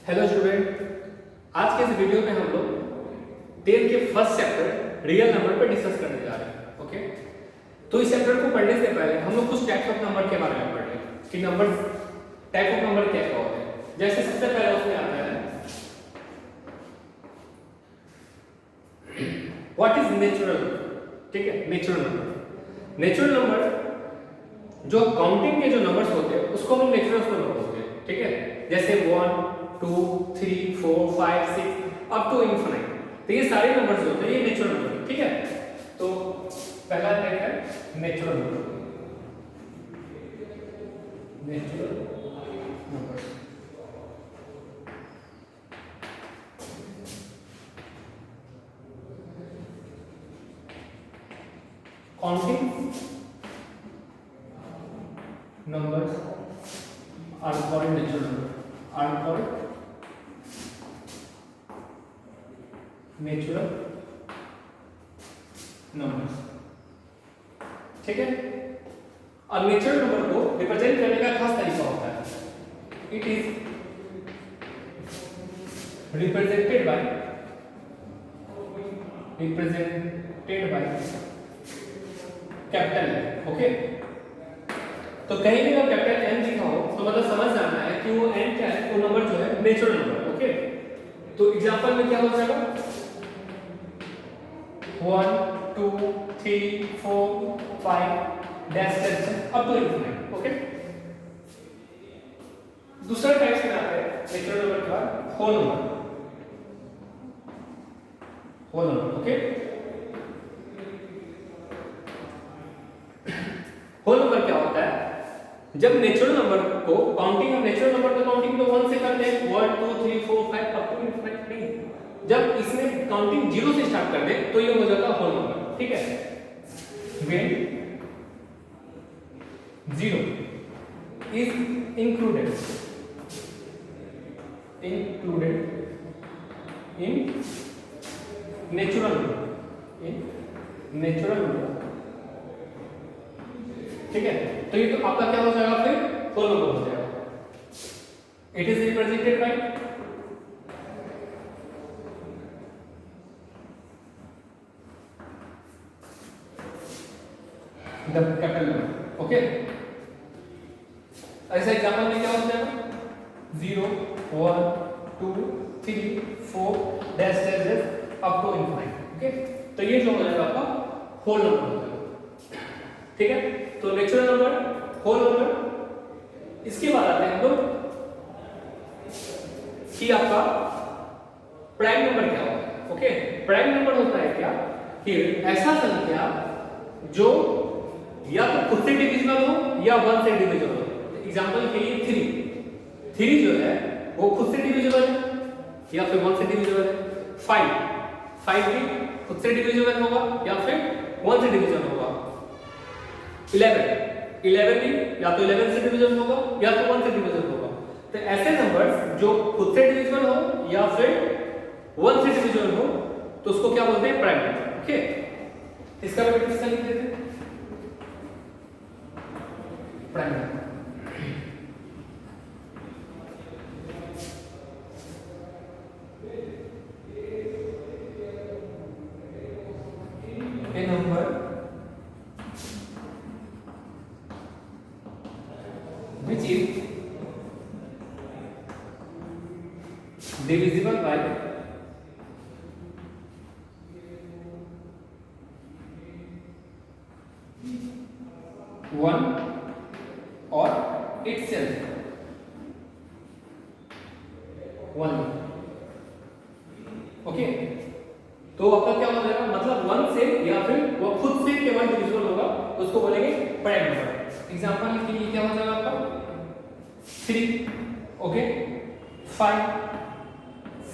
Hello student, आज के इस वीडियो में हम लोग 10th के फर्स्ट चैप्टर रियल नंबर पर डिस्कस करने जा रहे हैं। ओके, तो इस चैप्टर को पढ़ने से पहले हम लोग कुछ टाइप्स ऑफ नंबर के बारे में पढ़ लें कि नंबर टाइप ऑफ नंबर क्या क्या होते हैं। जैसे सबसे पहले उसमें आता है व्हाट इज नेचुरल। ठीक है, नेचुरल नंबर। नेचुरल नंबर जो काउंटिंग के जो नंबर्स होते हैं उसको हम नेचुरल नंबर बोलते हैं। ठीक है, जैसे 1 2 3 4 5 6 अप टू इनफिनिट, तो ये सारे नंबर्स होते हैं, ये नेचुरल नंबर। ठीक है, तो पहला टाइप है natural number. Natural numbers counting numbers are called natural number, are called natural numbers। ठीक है, और नेचुरल नंबर को रिप्रेजेंट करने का खास तरीका होता है। It is represented by capital N. Okay, तो कहीं भी अगर कैपिटल एन लिखा हो तो मतलब समझ जाना है कि वो एन क्या है, वो नंबर जो है नेचुरल नंबर। ओके, तो एग्जांपल में क्या हो जाएगा 1 2 3 4 5 dash dash up to infinite. Okay, दूसरा टाइप में आता है नेचुरल नंबर के बाद whole number. Whole number, okay, whole number क्या होता है, जब नेचुरल नंबर को काउंटिंग, हम नेचुरल नंबर को काउंटिंग तो 1 से करते हैं, 1 2 3 4 5 अप टू इनफिनिट नहीं, जब इसमें काउंटिंग 0 से स्टार्ट कर दे तो ये हो जाता है होल नंबर। ठीक है, when 0 is included in natural number। ठीक है, तो ये तो आपका क्या हो जाएगा, फिर होल नंबर हो जाएगा। It is represented by the capital number. Okay, ऐसा एग्जांपल में क्या हो जाएगा 0 1 2 3 4 dash dash dash up to infinite. Okay, तो ये जो हो जाएगा आपका होल नंबर हो जाएगा। ठीक है, तो नेचुरल नंबर, होल नंबर। इसके बाद आते हैं हम लोग कि आपका प्राइम नंबर क्या होता है। ओके, प्राइम नंबर होता है क्या कि ऐसा संख्या जो या तो खुद से डिविजिबल हो या 1 से डिविजिबल हो। एग्जांपल के लिए 3 जो है वो खुद से डिविजिबल है या फिर 1 से डिविजिबल है। 5 भी खुद से डिविजिबल होगा या फिर 1 से डिविजिबल होगा। 11 भी या तो 11 से डिविजन होगा या तो 1 से डिविजन होगा। तो ऐसे नंबर्स जो खुद से डिविजिबल हो या फिर 1 से डिविजन हो तो उसको क्या बोलते हैं, प्राइम नंबर। ओके, इसका भी किसका लिख देते हैं, prime number. A number which is divisible by 1 or itself 1। Okay, तो आपका क्या हो जाएगा, मतलब 1 से या फिर वो खुद से केवल डिविजिबल होगा तो उसको बोलेंगे प्राइम नंबर। एग्जांपल के लिए क्या हो जाएगा आपका 3, ओके, 5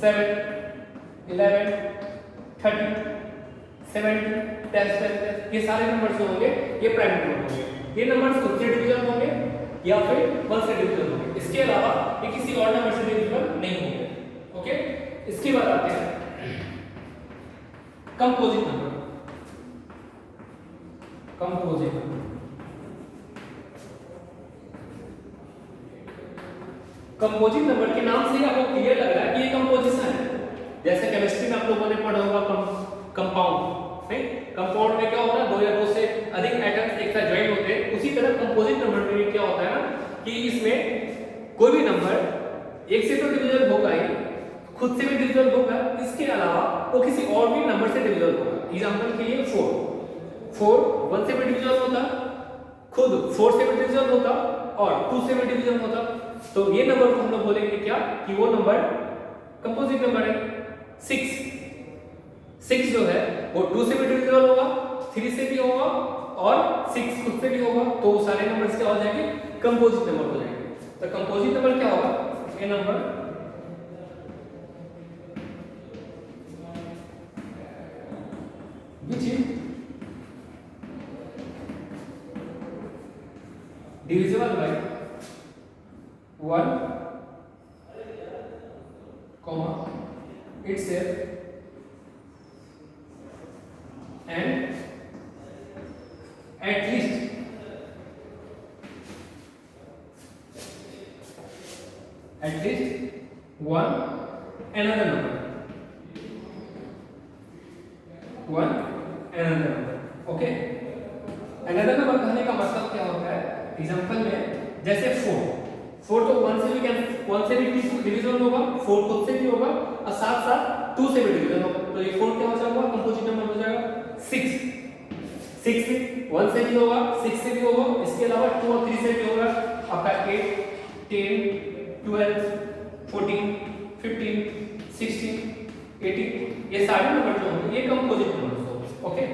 7 11 30 70 10 10, ये सारे नंबर्स जो होंगे ये प्राइम नंबर होंगे। ये नंबर्स खुद से डिविजिबल होंगे या फिर 1 से डिविजिबल होंगे, इसके अलावा ये किसी और नंबर से डिविजिबल नहीं होंगे। ओके, इसके बाद आते हैं composite number. Composite number composite number के नाम से ही आपको क्लियर लग रहा है कि ये कंपोजिशन है। जैसे केमिस्ट्री में आप लोगों ने पढ़ा होगा कंपाउंड, नहीं? कंपाउंड में क्या होता है, दो या दो से अधिक एटम्स एक साथ ज्वाइन होते हैं। उसी तरह कंपोजिट नंबर में भी क्या होता है ना कि इसमें कोई भी नंबर एक से तो डिविजिबल होगा ही, खुद से भी डिविजिबल होगा, इसके अलावा वो किसी और भी नंबर से डिविजिबल होगा। एग्जांपल के लिए 4 1 से भी डिविजिबल होता, खुद 4 से भी डिविजिबल होता और 2 से भी डिविजिबल होता। तो ये नंबर को हम लोग बोलेंगे क्या कि वो नंबर कंपोजिट नंबर है। 6 जो है वो 2 से भी डिविजिबल होगा, 3 से भी होगा और 6 खुद से भी होगा। तो सारे नंबर्स क्या हो जाएंगे, कंपोजिट नंबर हो जाएंगे। तो कंपोजिट नंबर क्या होगा, ये number which is divisible by 1, itself and at least one another number, okay. another number कहने का मतलब क्या होता है, एग्जांपल में जैसे 4 तो 1 से भी डिविजिबल होगा, 4 खुद से भी होगा और साथ साथ 2 से भी डिविजिबल होगा। तो ये 4 क्या हो जाएगा, कंपोजिट नंबर हो जाएगा। 6 भी 1 से भी होगा, 6 से भी होगा, इसके अलावा 2 और 3 से भी होगा। आपका 8 10 12 14 15 16 18 ये सारे नंबर जो होंगे ये कंपोजिट नंबर होंगे, ओके।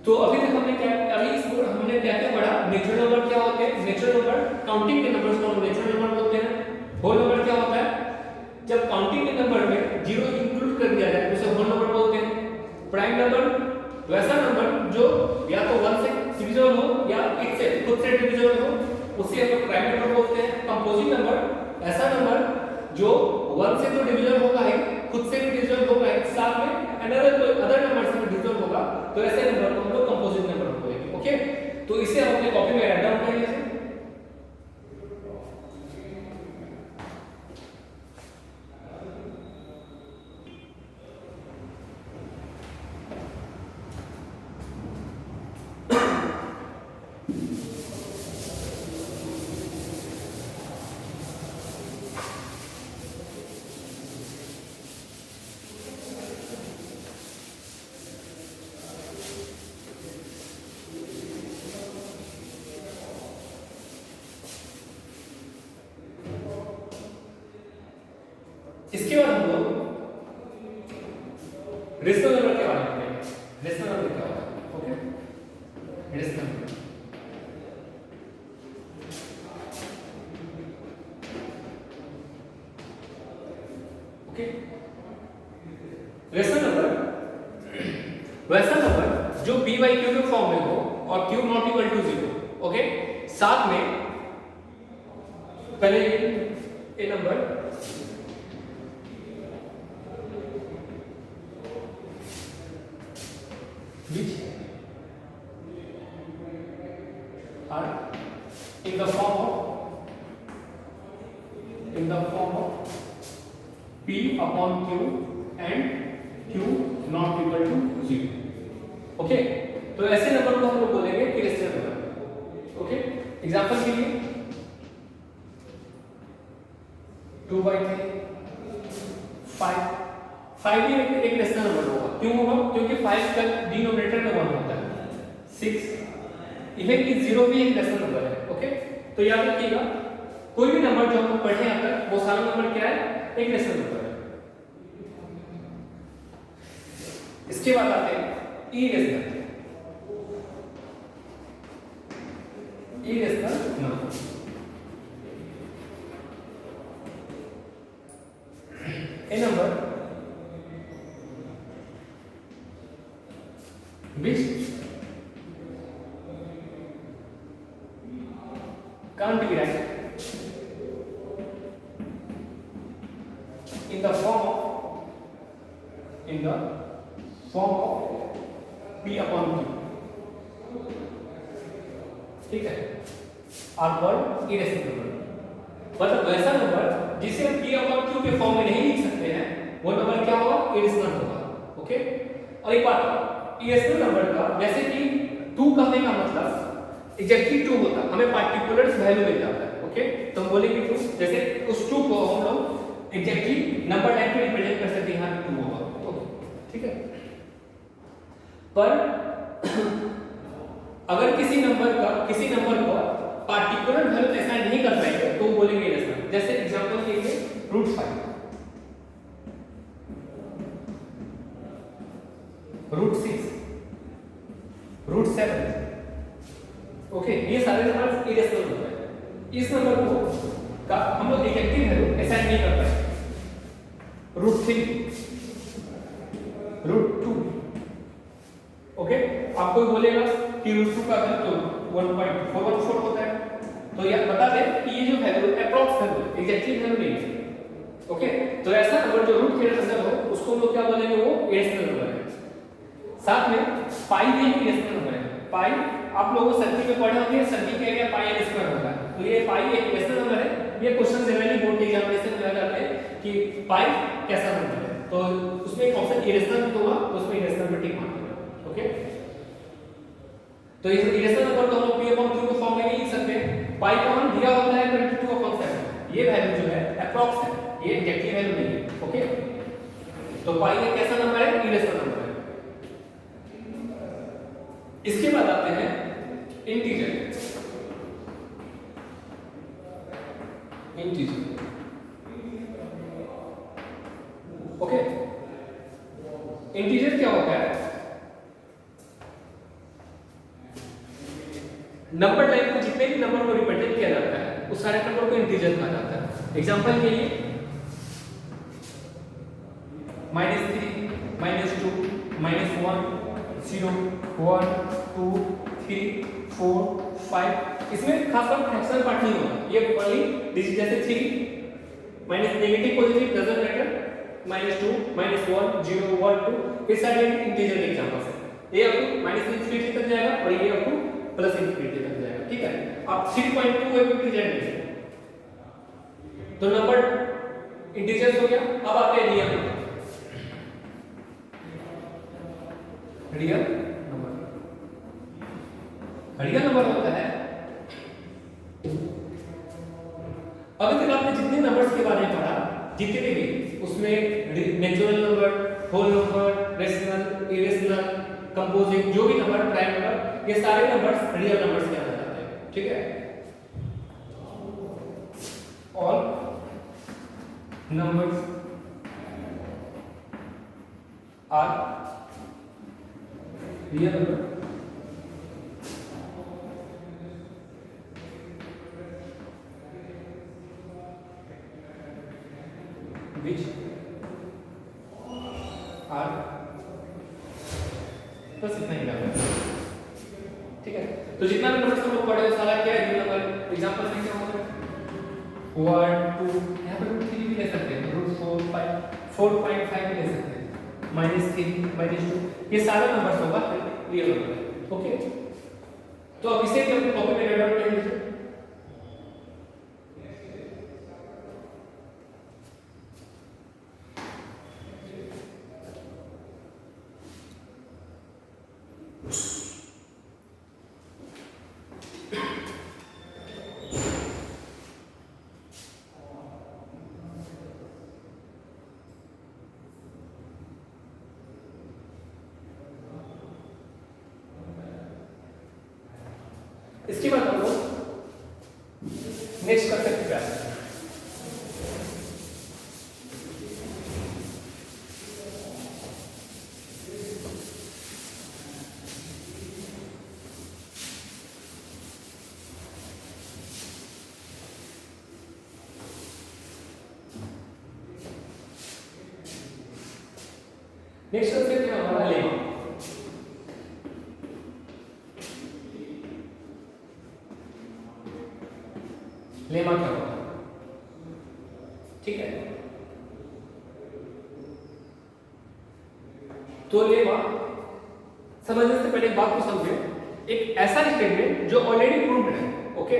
तो अभी तक हमने क्या पढ़ा, नेचुरल नंबर क्या होते हैं। नेचुरल नंबर काउंटिंग के नंबर्स को हम नेचुरल नंबर बोलते हैं। होल नंबर क्या होता है, जब काउंटिंग के नंबर में 0 इंक्लूड कर दिया जाए उसे होल नंबर बोलते हैं। प्राइम नंबर वैसा नंबर जो या तो 1 से डिविजिबल हो या 1 से खुद से डिविजिबल हो, उसे हम प्राइम नंबर बोलते हैं। कंपोजिट नंबर ऐसा नंबर जो 1 से तो डिविजिबल होगा ही, खुद से भी डिविजिबल होगा ही, साथ में अदर नंबर से भी डिविजिबल होगा, तो ऐसे नंबर को हम लोग कंपोजिट नंबर बोलेंगे, ओके। तो इसे हम अपने कॉपी में राइट डाउन करेंगे। इसके बाद हम लोग रेशनल नंबर के बारे में पढ़ेंगे। रेशनल नंबर क्या होता है, okay. Rational number okay. Rational number वैसा नंबर जो p by q के फॉर्म में हो और q not equal to 0, okay. साथ में पहले ये number which are in the form of p upon q and q not equal to 0, okay. तो ऐसे नंबर को हम लोग बोलेंगे कि रेशनल नंबर, ओके। एग्जांपल के लिए 2/3 5 ही एक रेशनल नंबर होगा। क्यों होगा, क्योंकि 5 का डिनोमिनेटर में 1 होता है। 6 इवन कि 0 भी एक रेशनल नंबर है, ओके। तो याद रखिएगा कोई भी नंबर जो हम पढ़े यहां तक वो सारा नंबर क्या है, एक रेशनल नंबर है। इसके बाद आते हैं irrational number. a number which can't be written in the form of p upon q, ठीक है, are called irrational number। मतलब वैसा नंबर जिसे हम p अपॉन q के फॉर्म में नहीं लिख सकते हैं वो नंबर क्या होगा, इरेशनल होगा। ओके, और एक बात, इरेशनल नंबर का जैसे कि 2 कहने का मतलब एग्जैक्टली 2 होता है, हमें पार्टिकुलर्स वैल्यू मिल जाता है। ओके, तो हम बोलेंगे 2, जैसे उस 2 को हम लोग एग्जैक्टली नंबर लाइन पे रिप्रेजेंट कर सकते हैं, यहाँ पे 2 होगा। ओके, ठीक है। पर अगर किसी नंबर को पार्टिकुलर वैल्यू असाइन नहीं कर पाएंगे तो बोलेंगे इरेशनल। जैसे एग्जांपल के लिए √5, √6, √7, ओके, ये सारे नंबर इरेशनल नंबर हैं। इस नंबर को हम लोग इफेक्टिव वैल्यू असाइन नहीं कर पाएंगे। √3, √2, ओके, आपको बोलेगा कि √2 का वैल्यू तो 1.414 होता है, तो यह बता दें कि ये जो value approx value exactly value नहीं है। ओके, तो ऐसा नंबर जो रूट के अंदर हो उसको हम लोग क्या बोलेंगे, वो इरेशनल नंबर है। साथ में पाई भी एक इरेशनल नंबर है। पाई आप लोगों को सर्किल में पढ़े होंगे, सर्किल के एरिया पाई r स्क्वायर होता है, तो ये पाई एक इरेशनल नंबर है। ये क्वेश्चन जनरली बोर्ड के एग्जामिनेशन में आ जाते हैं कि पाई कैसा नंबर है, तो उसमें एक ऑप्शन इरेशनल भी होगा, उसमें इरेशनल में टिक मारना। ओके, तो इस इरेशनल नंबर को हम लोग p अपॉन q के फॉर्म में नहीं लिख सकते। पाई का मान दिया होता है 22/7, ये वैल्यू जो है अप्रॉक्स है, ये एग्जैक्टली वैल्यू नहीं है। ओके, तो पाई एक कैसा नंबर है, इरेशनल नंबर है। इसके बाद आते हैं इंटीजर। ओके, इंटीजर क्या होता है, नंबर लाइन में जितने भी नंबर को रिप्रेजेंट किया जाता है उस सारे नंबर को इंटीजर कहा जाता है। एग्जांपल के लिए -3, -2, -1, 0, 1, 2, 3, 4, 5, इसमें खासकर फ्रैक्शनल पार्ट नहीं होगा, ये ओनली डिजिट जैसे 3 minus negative positive doesn't matter, -2, -1, 0, 1, 2, ये सारे इंटीजर के एग्जांपल्स हैं। ये आपको -∞ तक जाएगा और ये आपको +∞ तक जाएगा। ठीक है, आप 3.2 एक इंटीजर नहीं, तो नंबर इंटीजर्स हो गया। अब आते हैं रियल नंबर। रियल नंबर होता है, अभी तक आपने जितने नंबर्स के बारे में पढ़ा, जितने भी उसमें natural number, whole number, rational, irrational, composite, जो भी नंबर, प्राइम नंबर, ये सारे नंबर्स रियल नंबर्स के अंदर आते हैं। ठीक है, all numbers are real number which are, बस इतना ही करना है। ठीक है, तो जितना भी नंबर हम लोग पढ़े वो सारा क्या है, रियल नंबर। एग्जांपल में क्या होगा, 1, 2, यहाँ पर √3 भी ले सकते हैं, √4, 5, 4.5 भी ले सकते हैं, -3, -2, ये सारे नंबर्स होगा रियल नंबर। ओके, तो अब इसे भी अपने कॉपी में राइट डाउन कर लीजिए। इसके बाद हम लोग नेक्स्ट कर सकते हैं। नेक्स्ट कंसेप्ट है हमारा लेमा। लेमा क्या होता है, ठीक है, तो लेमा समझने से पहले एक बात को समझे, एक ऐसा स्टेटमेंट जो ऑलरेडी प्रूव्ड है। ओके,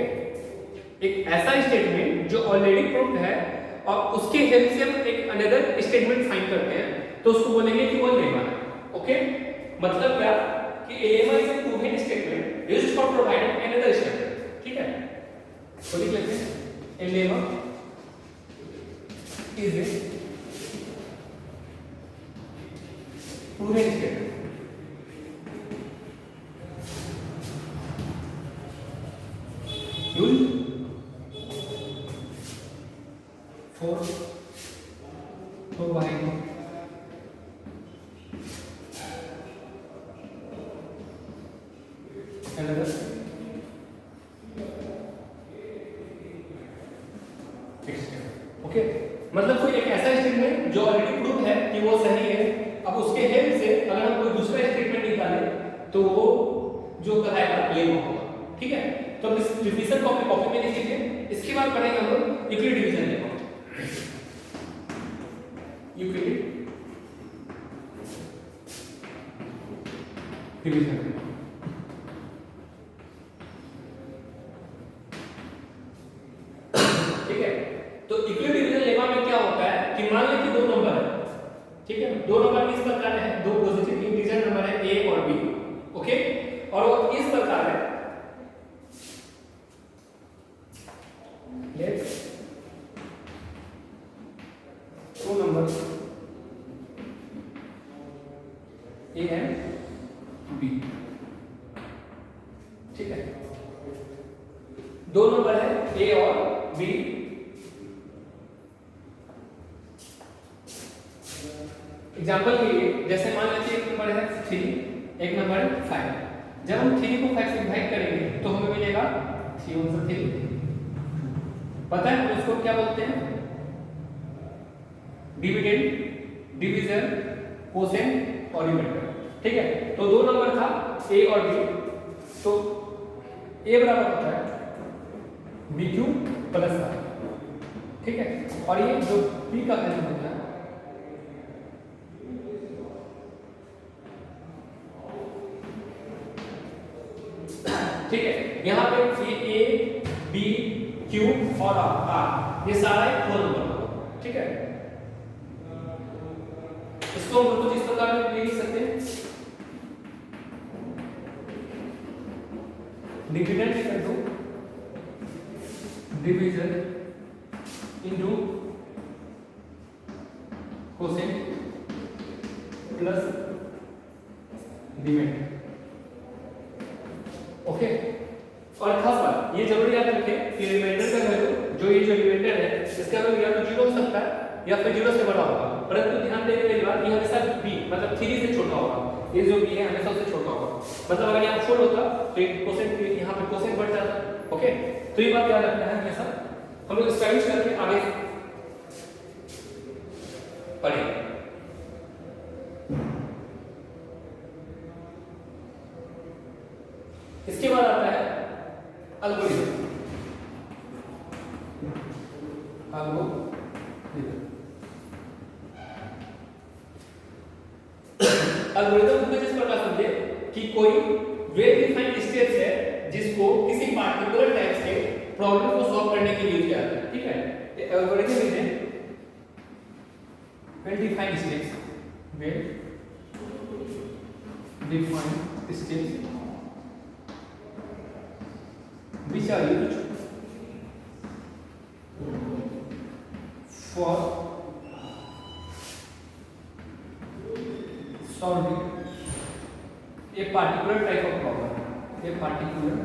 एक ऐसा स्टेटमेंट जो ऑलरेडी प्रूव्ड है और उसके हेल्प से हम एक अनदर स्टेटमेंट फाइंड करते हैं तो उसको बोलेंगे कि वो लेमा है। ओके, मतलब क्या कि a lemma is a proven statement used for providing another statement. ठीक है, तो लिख लेते हैं a lemma is a proven statement used for providing another statement. Okay, मतलब कोई एक ऐसा स्टेटमेंट जो ऑलरेडी प्रूव है कि वो सही है, अब उसके हेल्प से अगर हम कोई दूसरा स्टेटमेंट निकाले तो वो जो कहलाएगा लेमा होगा। ठीक है, तो इस डिवीजन को अपनी कॉपी में लिख लीजिए। इसके बाद पढ़ेंगे हम लोग Euclid division lemma. Euclid division ठीक है, तो यूक्लिड डिवीजन लेमा में क्या होता है कि मान लीजिए कि दो नंबर है। ठीक है, दो नंबर किस प्रकार है, दो पॉजिटिव इंटीजर नंबर है a और b। ओके, और वो इस प्रकार है let two numbers a and b। ठीक है, दो नंबर है a और b। एग्जांपल के लिए जैसे मान लीजिए एक नंबर है 3, एक नंबर है 5। जब हम 3 को 5 से डिवाइड करेंगे तो हमें मिलेगा 3 × 3। पता है हम इसको क्या बोलते हैं, डिविडेंड, डिवीजन, कोसेंट और रिमाइंडर। ठीक है, तो दो नंबर था a और b, तो a बराबर होता है b³ + r। ठीक है, और ये जो b का वैल्यू होता है ठीक है, यहाँ पे a b q और r ये सारा एक होल नंबर होगा। ठीक है, इसको हम कुछ इस प्रकार में लिख सकते हैं, dividend equal to division into quotient plus remainder. Okay, और खास बात ये जरूरी याद रखें कि रिमाइंडर का वैल्यू जो ये जो रिमाइंडर है इसका वैल्यू या तो 0 हो सकता है या फिर 0 से बड़ा होगा, परंतु ध्यान देने वाली बात ये हमेशा b मतलब 3 से छोटा होगा। ये जो b है हमेशा उससे छोटा होगा, मतलब अगर यहाँ 4 होता तो एक कोसेंट यहाँ पे कोसेंट बढ़ जाता। ओके, तो ये बात याद रखना है हमेशा। हम लोग इसका यूज करके आगे पढ़ेंगे। इसके बाद आता है एल्गोरिथम। एल्गोरिथम को जिस प्रकार समझे कि कोई वेल डिफाइंड स्टेप्स है जिसको किसी पार्टिकुलर टाइप के प्रॉब्लम को सॉल्व करने के लिए यूज किया जाता है। ठीक है, algorithm is a well defined steps, well defined steps which are used for solving a particular type of problem, a particular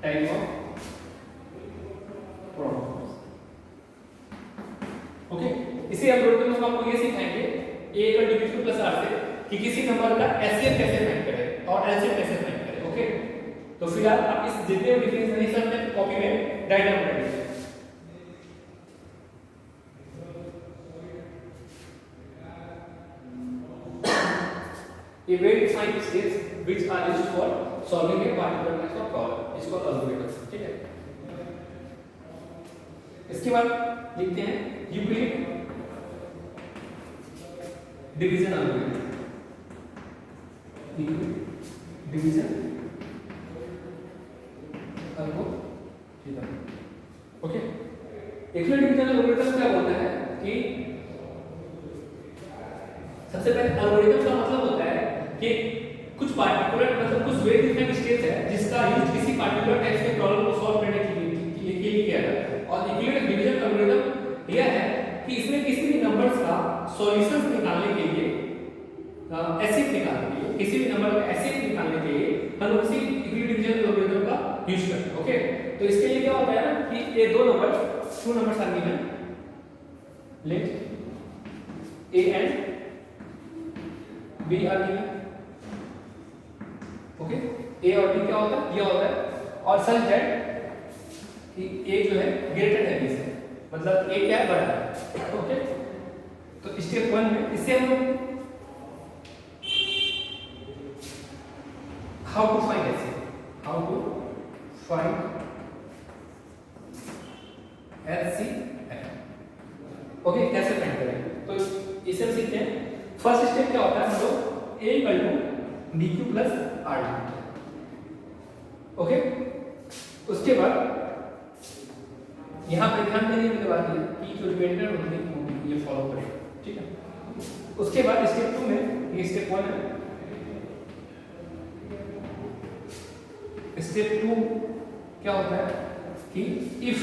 type of problems। Okay, इसी एल्गोरिथम में हम आपको ये सिखाएंगे a का डिवीजन प्लस r से कि किसी नंबर का एचसीएफ कैसे फाइंड करें और एलसीएम कैसे फाइंड करें। ओके, तो फिलहाल आप इस जितने भी डिफरेंस नहीं समझे कॉपी में डायग्राम बना लीजिए। A very defined steps which are used for solving a particular type of problem is called algorithm। ठीक है, इसके बाद लिखते हैं Euclid division algorithm. Euclid division algorithm. Okay, Euclid division algorithm क्या बोलता है कि सबसे पहले एल्गोरिथम का मतलब होता है कि कुछ पार्टिकुलर मतलब कुछ वेट डिफाइंड स्टेप्स है जिसका यूज किसी पार्टिकुलर टाइप के प्रॉब्लम को सॉल्व करने के लिए किया जाता है। और यूक्लिड डिवीजन एल्गोरिथम यह है कि इसमें किसी भी नंबर्स का सॉल्यूशंस निकालने के लिए एसिड निकालने के लिए किसी भी नंबर का एसिड निकालने के लिए हम उसी यूक्लिड डिवीजन एल्गोरिथम का यूज करते हैं। ओके, तो इसके लिए क्या होता है ना कि ये दो number two numbers are given, let A and B are given. Okay, A और बी क्या होता है, ये होता है और सच दैट कि ए जो है ग्रेटर देन बी से, मतलब ए क्या है, बड़ा है। ओके, तो स्टेप 1 में इससे हम how to find acid, how to find HCl। Okay, कैसे फाइंड करें, तो इसे हम सीखते हैं। फर्स्ट स्टेप क्या होता है, हम लोग A equal to dq plus r। Okay, उसके बाद यहां पे ध्यान देने की बात है कि जो रिमाइंडर होती है ये फॉलो करें, ठीक है। उसके बाद स्टेप 2 में, ये स्टेप 1 है, स्टेप 2 क्या होता है कि इफ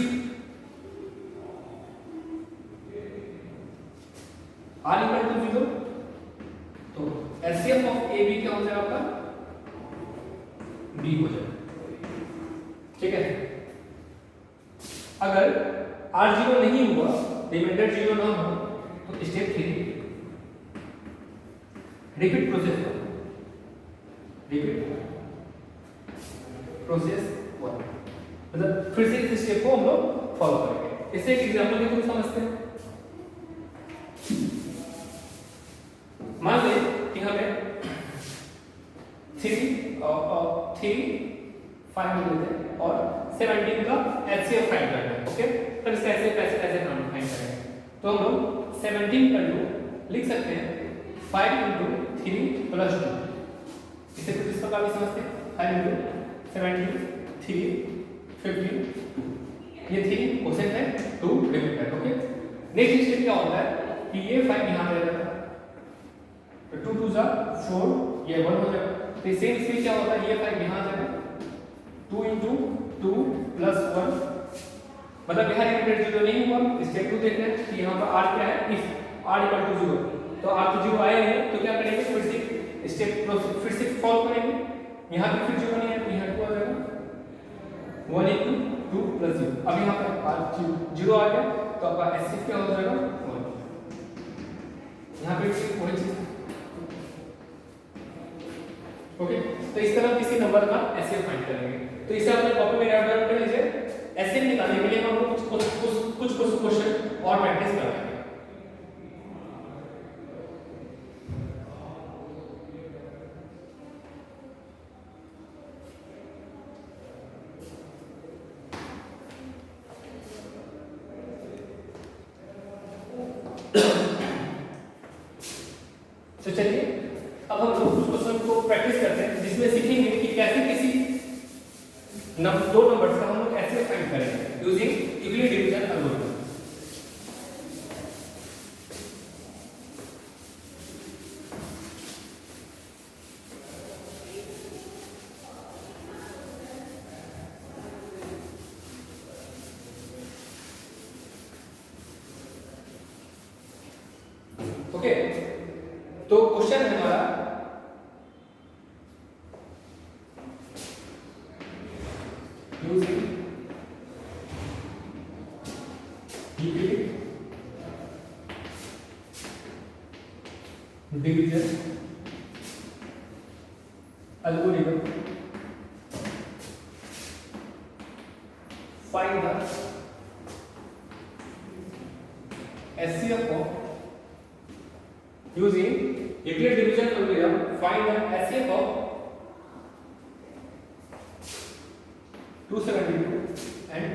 r इक्वल टू 0 तो LCM ऑफ AB क्या हो जाएगा आपका, B हो जाएगा, ठीक है। अगर R 0 नहीं हुआ, रिमाइंडर 0 ना हो, तो step 3 repeat process 1, repeat process 1, मतलब फिर से इस स्टेप को हम लोग फॉलो करेंगे। इससे एक एग्जांपल के थ्रू समझते हैं। मान लें कि हमें 3 फाइंड लेते हैं और 17 का HCF फाइंड करना है। ओके, तो इसका कैसे फाइंड करेंगे, तो हम लोग 17 का लो लिख सकते हैं 5 × 3 + 2। इसे कुछ इस प्रकार भी समझते हैं, 5 × 17 3 15, ये 3 क्वोशेंट है, 2 डिफरेंट है। ओके, नेक्स्ट स्टेप क्या होता है कि ये 5 यहां पे रहता है, 2 2 जा 4, ये 1 हो जाएगा। तो सेम स्पीड क्या होता है, ये 5 यहां आ जाएगा, 2 × 2 + 1, मतलब यहाँ रिमाइंडर 0 नहीं हुआ। स्टेप 2 देख रहे हैं कि यहाँ पर r क्या है, इफ r = 0, तो r तो 0 आए हैं, तो क्या करेंगे, फिर से स्टेप फिर से फॉलो करेंगे। यहाँ पे फिर 0 नहीं है, तो यहाँ 2 आ जाएगा, 1 × 2 + 0। अब यहाँ पर r 0 आ गया, तो आपका HCF क्या हो जाएगा, 1। यहाँ पे वही चीज, ओके। तो इस तरह किसी नंबर का HCF फाइंड करेंगे। तो इसे अपने कॉपी में नोट डाउन कर लीजिए। HCF निकालने के लिए हम कुछ क्वेश्चन और प्रैक्टिस करेंगे। तो चलिए अब हम लोग कुछ क्वेश्चन को प्रैक्टिस करते हैं, जिसमें सीखेंगे कि कैसे किसी दो नंबर्स का हम लोग ऐसे फाइंड करेंगे using Euclid division algorithm. Okay, तो क्वेश्चन है हमारा using Euclid division algorithm find the HCF of using Euclid division algorithm, find the HCF of 272 and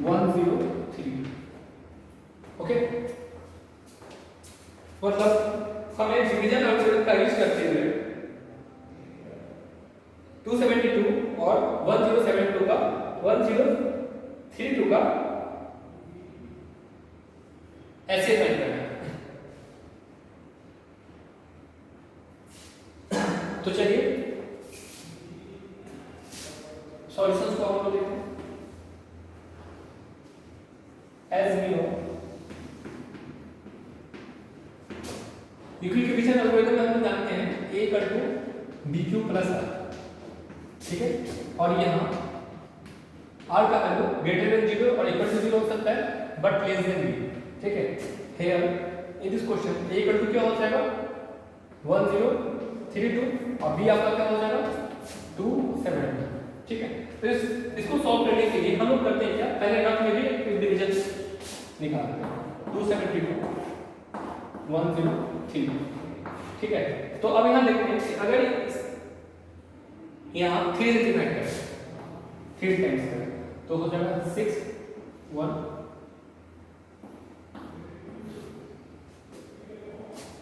103। Okay, मतलब हमें डिवीजन एल्गोरिथम का यूज करते हुए 272 और 1072 का 1032 का ऐसे फाइंड करना है। तो चलिए सॉल्यूशंस को हम लोग देखते हैं। एज वी नो यूक्लिड के पीछे एल्गोरिथम में हम जानते हैं a equal to b q plus r, ठीक है, और यहाँ r का वैल्यू ग्रेटर देन 0 और इक्वल टू 0 हो सकता है बट लेस देन b, ठीक है। Here in this question a equal to क्या हो जाएगा 1032 और b आपका क्या हो जाएगा 272, ठीक है। तो इसको सॉल्व करने के लिए हम लोग करते हैं क्या, पहले रफ में भी एक डिवीजन निकालते हैं 272 103, ठीक है। तो अब यहाँ देखते हैं कि अगर यहाँ 3 से डिवाइड करें 3 टाइम्स करें तो हो जाएगा 6 1,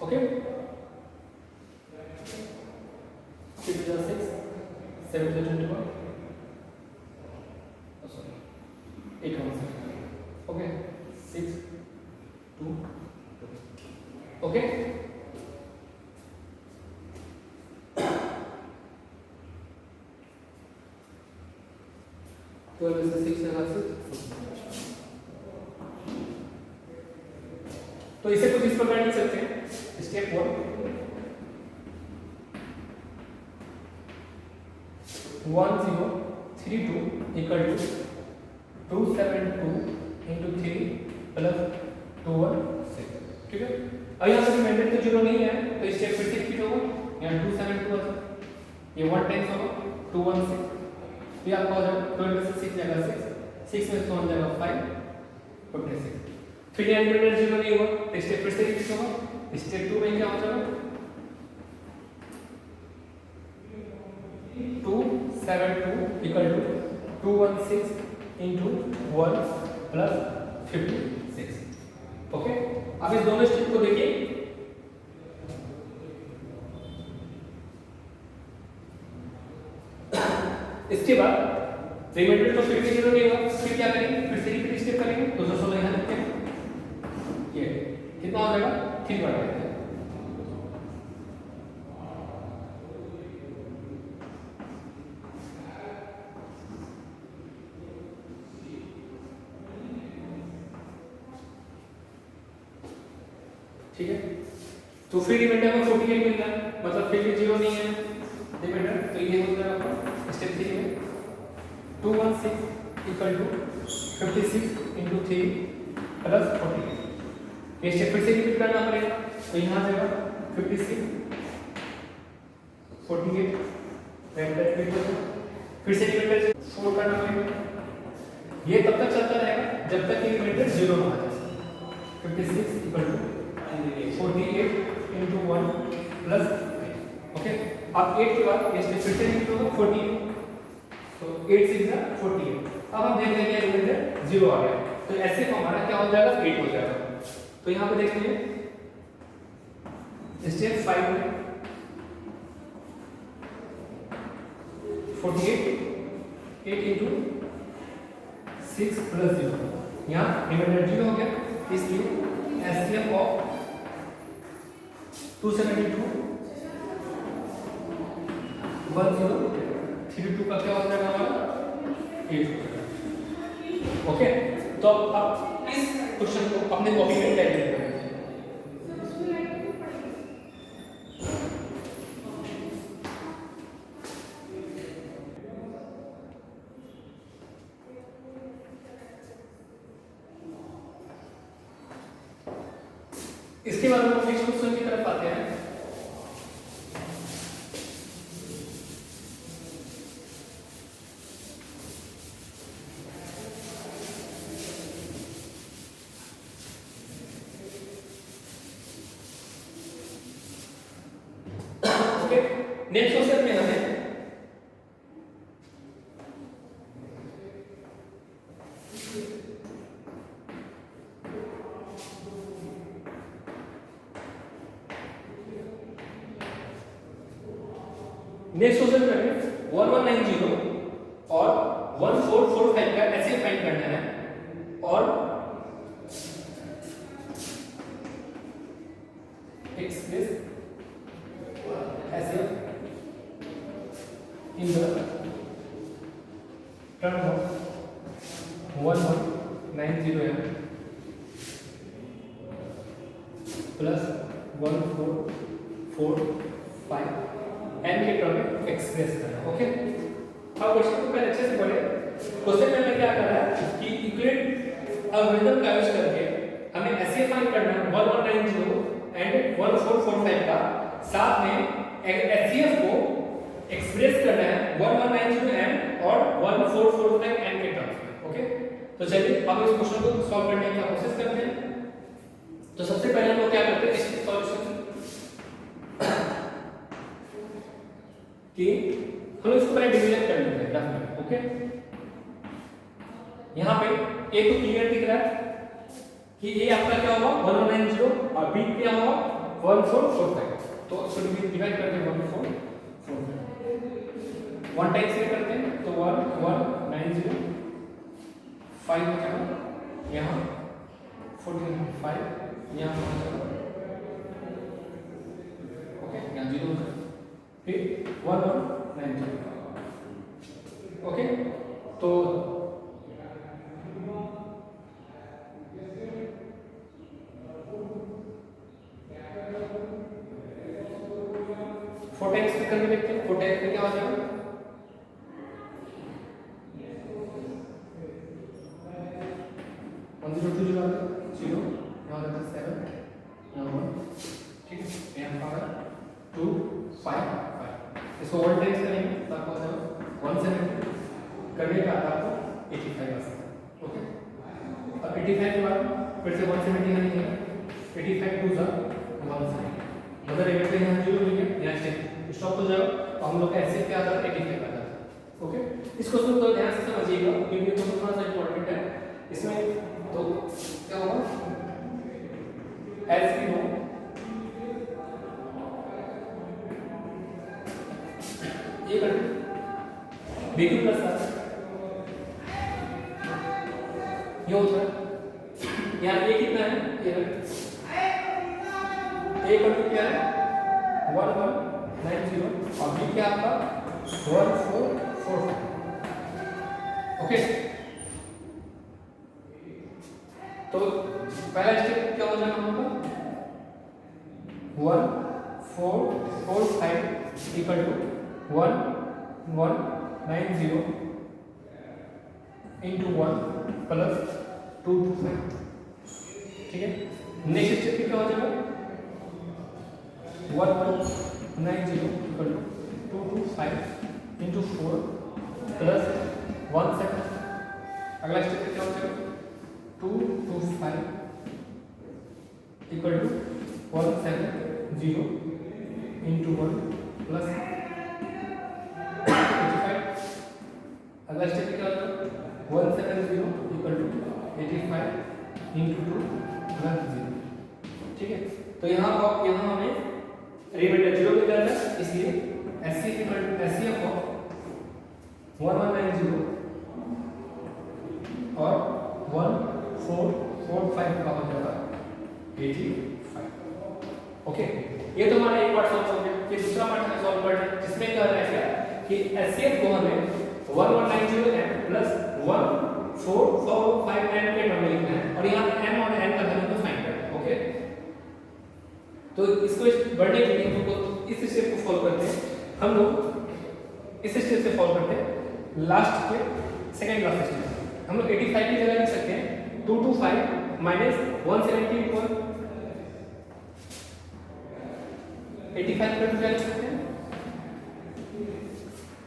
ओके, 6 6 7 21, सॉरी 8 1 ओके 6 2, ओके। तो ऐसे 6 लगा से तो इसे कुछ इस प्रकार लिख सकते हैं। Step 1 1032 equal to 272 into 3 plus 216, ठीक है। अब यहाँ पर रिमाइंडर तो 0 नहीं है तो स्टेप फिर से रिपीट होगा, यहाँ 272 है, ये 1 टाइम्स होगा 216, ये आपका हो जाएगा 12 से 6 जाएगा 6 में 1 जाएगा 5 56, फिर यहाँ रिमाइंडर 0 नहीं होगा तो स्टेप फिर से रिपीट होगा। स्टेप 2 में क्या हो जाएगा 272 equal to 216 into 1 plus 56, okay. अब इस दोनों स्टेप को देखिए, इसके बाद रिमाइंडर तो फिर से 0 नहीं होगा, फिर क्या करेंगे, फिर से रिपीट स्टेप करेंगे। 216 यहाँ लिखते हैं, ये कितना हो जाएगा 3 बार करते हैं, ठीक है। तो फिर रिमाइंडर में 48 मिल रहा है, मतलब फिर भी 0 नहीं है रिमाइंडर, तो ये हो जाएगा आपका स्टेप 3 में 216 इक्वल टू 56 into 3 प्लस 48, ये स्टेप फिर से रिपीट करना पड़ेगा। तो यहाँ जाएगा 56 48 फिर से रिमाइंडर 4 करना पड़ेगा। ये तब तक चलता रहेगा जब तक कि रिमाइंडर 0 ना आ जाए। 56 equal to 48 into 1 plus 8, okay. अब 8 के बाद ये स्टेप फिर से रिपीट होगा 48, तो 8 6 जा 48। अब हम देख लेंगे रिमाइंडर 0 आ गया, तो ऐसे को हमारा क्या हो जाएगा 8 हो जाएगा। तो यहाँ पे देखते हैं स्टेप 5 में 48 8 into 6 प्लस 0, यहाँ रिमाइंडर 0 हो गया, इसलिए एचसीएफ ऑफ 272 1032 का क्या हो जाएगा हमारा 8 हो जाएगा, ओके। तो अब इस क्वेश्चन को अपने कॉपी में टाइप करेंगे। इसके बाद हम नेक्स्ट क्वेश्चन की तरफ आते हैं। ओके, नेक्स्ट क्वेश्चन में हमें नेक्स्ट क्वेश्चन में 1190 और 1445 टाइप का ऐसे फाइंड करना है और एक्सप्रेस ऐसे in the term of 1190m plus 1445 n के टर्म में एक्सप्रेस करना। ओके, अब क्वेश्चन को पहले अच्छे से पढ़े। क्वेश्चन में हमें क्या करना है कि यूक्लिड एल्गोरिथम का यूज करके हमें ऐसे फाइंड करना है 1190 एंड 1445 का, साथ में एचसीएफ को एक्सप्रेस करना है 1190 n और 1445 n के टर्म्स में। ओके, तो चलिए अब इस क्वेश्चन को सॉल्व करने की कोशिश करते हैं। तो सबसे पहले हम लोग क्या करते हैं इसकी सॉल्यूशन कि हम इसको पहले डिवीजन कर लेते हैं ग्राफ में। ओके, यहाँ पे ए तो क्लियर दिख रहा है कि ए आपका क्या होगा 1190 और बी क्या होगा 1445। तो इसको डिवाइड करते हैं 1445 वन टाइम से करते हैं तो 1190 5 हो जाएगा, यहाँ 45 यहाँ हो जाएगा। ओके, यहाँ 0 हो जाएगा, फिर 1190। ओके, तो 4 टाइम्स करके देखते हैं 4 टाइम्स में क्या हो जाएगा 1020 0 यहाँ रहता है 7 यहाँ 1, ठीक है, यहाँ पावर 2 5 5। इसको 1 टाइम्स करेंगे तो आपको आ जाएगा 170 करने का आपको 85 आ सकता है। ओके, अब 85 के बाद फिर से 170 यहाँ नहीं है, 85 2 जा 170 मतलब एक पे यहाँ 0 लिखे यहाँ से स्टॉप हो जाएगा। तो हम लोग का ऐसे क्या आता है 85 आता है। ओके, इसको तो ध्यान से समझिएगा क्योंकि ये तो थोड़ा सा इंपॉर्टेंट है इसमें। तो क्या होगा एज वी नो ये कर बी प्लस ये होता है यहाँ ए कितना है ये ए का क्या है 1190 और बी क्या आपका 1445। ओके, तो पहला स्टेप क्या हो जाएगा हम लोग 1445 इक्वल टू 1190 into 1 प्लस 225। ठीक है, नेक्स्ट स्टेप क्या हो जाएगा 1190 इक्वल टू 225 into 4 प्लस 17। अगला स्टेप क्या हो जाएगा 225 इक्वल टू 170 into 1 प्लस 85। अगला स्टेप क्या हो जाएगा 170 इक्वल टू 85 into 2 प्लस 0। ठीक है, तो यहाँ हमें रिमाइंडर 0 मिल जाएगा, इसलिए एचसीएफ ऑफ 1190 और 1445 का हो जाएगा 85। ओके, ये तो हमारा एक पार्ट सॉल्व हो गया। फिर दूसरा पार्ट हमें सॉल्व करना है जिसमें क्या रहा है क्या कि एचसीएफ को हमें 1190 n प्लस 1445 n के टर्म में लिखना है और यहाँ पे n और n का वैल्यू को फाइंड करना है। ओके, तो इसको बढ़ने के लिए हम लोग इस स्टेप को फॉलो करते हैं। हम लोग इस स्टेप से फॉलो करते हैं लास्ट के सेकंड लास्ट स्टेप। हम लोग 85 की जगह लिख सकते हैं 225 माइनस 170 इक्वल 85 पर क्या लिख सकते हैं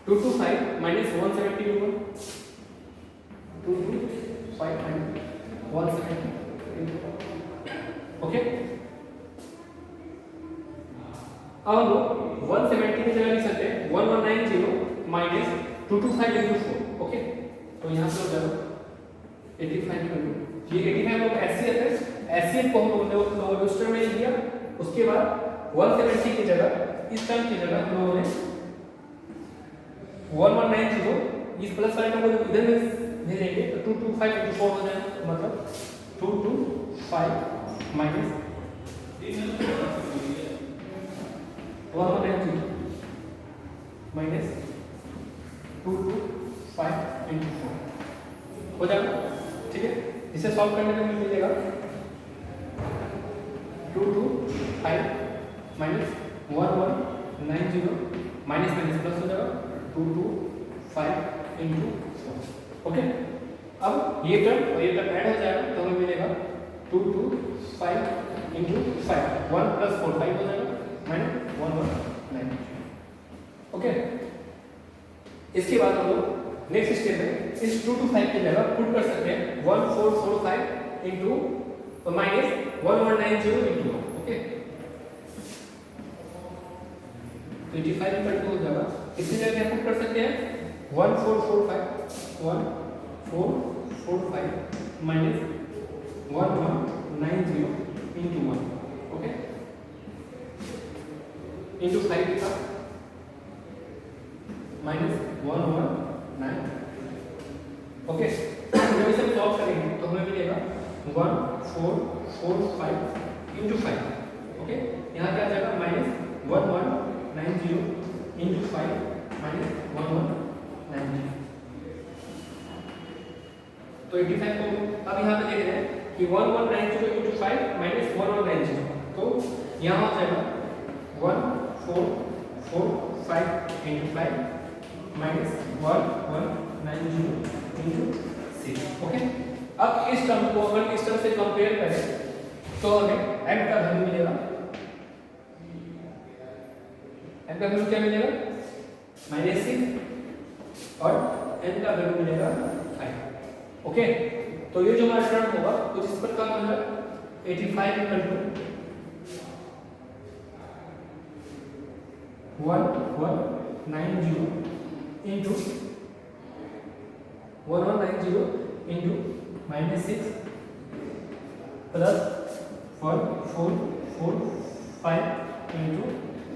225 माइनस 170 इक्वल 225 माइनस 170। ओके, अब हम लोग 170 की जगह लिख सकते हैं 1190 माइनस 225 into 4। ओके, तो यहाँ से हो जाएगा 85 कर लो, ये 85 लोग एचसीएफ है, एचसीएफ को हम लोगों ने रजिस्टर में लिख दिया। उसके बाद 170 की जगह इस टर्म की जगह हम लोगों ने 1190 इस प्लस वाले नंबर को इधर में भेजेंगे तो 2 2 5 into 4 हो जाएगा, मतलब 2 2 5 माइनस 1 1 माइनस 2 2 5 into 4 हो जाएगा। ठीक है, इसे सॉल्व करने में मिलेगा 2 2 5 माइनस 1 1 9 0 माइनस माइनस प्लस हो जाएगा 2 2 5 into 4। ओके, अब ये टर्म और ये टर्म ऐड हो जाएगा तो हमें मिलेगा 2 2 5 into 5 1 plus 4 5 हो जाएगा माइनस 1 1 9। ओके, इसके बाद हम लोग नेक्स्ट स्टेप में इस 2 2 5 की जगह पुट कर सकते हैं 1 4 4 5 into minus 1 1 9 0 into 1। Okay, 85 equal to हो जाएगा, इसकी जगह क्या पुट कर सकते हैं 1 4 4 5 1 4 4 5 माइनस 1 1 9 0 into 1। ओके, into 5 लिखा माइनस 1 1 9। ओके, जब इसे सॉल्व करेंगे तो हमें मिलेगा 1 4 4 5 into 5। ओके, यहाँ क्या आ जाएगा माइनस 1 1 9 0 into 5 माइनस 1 1 9 0। तो 85 को अब यहाँ पे देख रहे हैं कि 1 1 9 0 into 5 माइनस 1 1 9 0, तो यहाँ हो जाएगा 1 4 4 5 into 5 माइनस 1 1 9 0 into 6। ओके, अब इस टर्म को अगर इस टर्म से कंपेयर करें तो हमें m का वैल्यू मिलेगा, m का वैल्यू क्या मिलेगा -6 और n का वैल्यू मिलेगा 5। ओके, तो ये जो हमारा टर्म होगा कुछ इस प्रकार का होगा 85 equal to 1 1 9 0 into 1 1 9 0 into -6 plus 1 4 4 5 into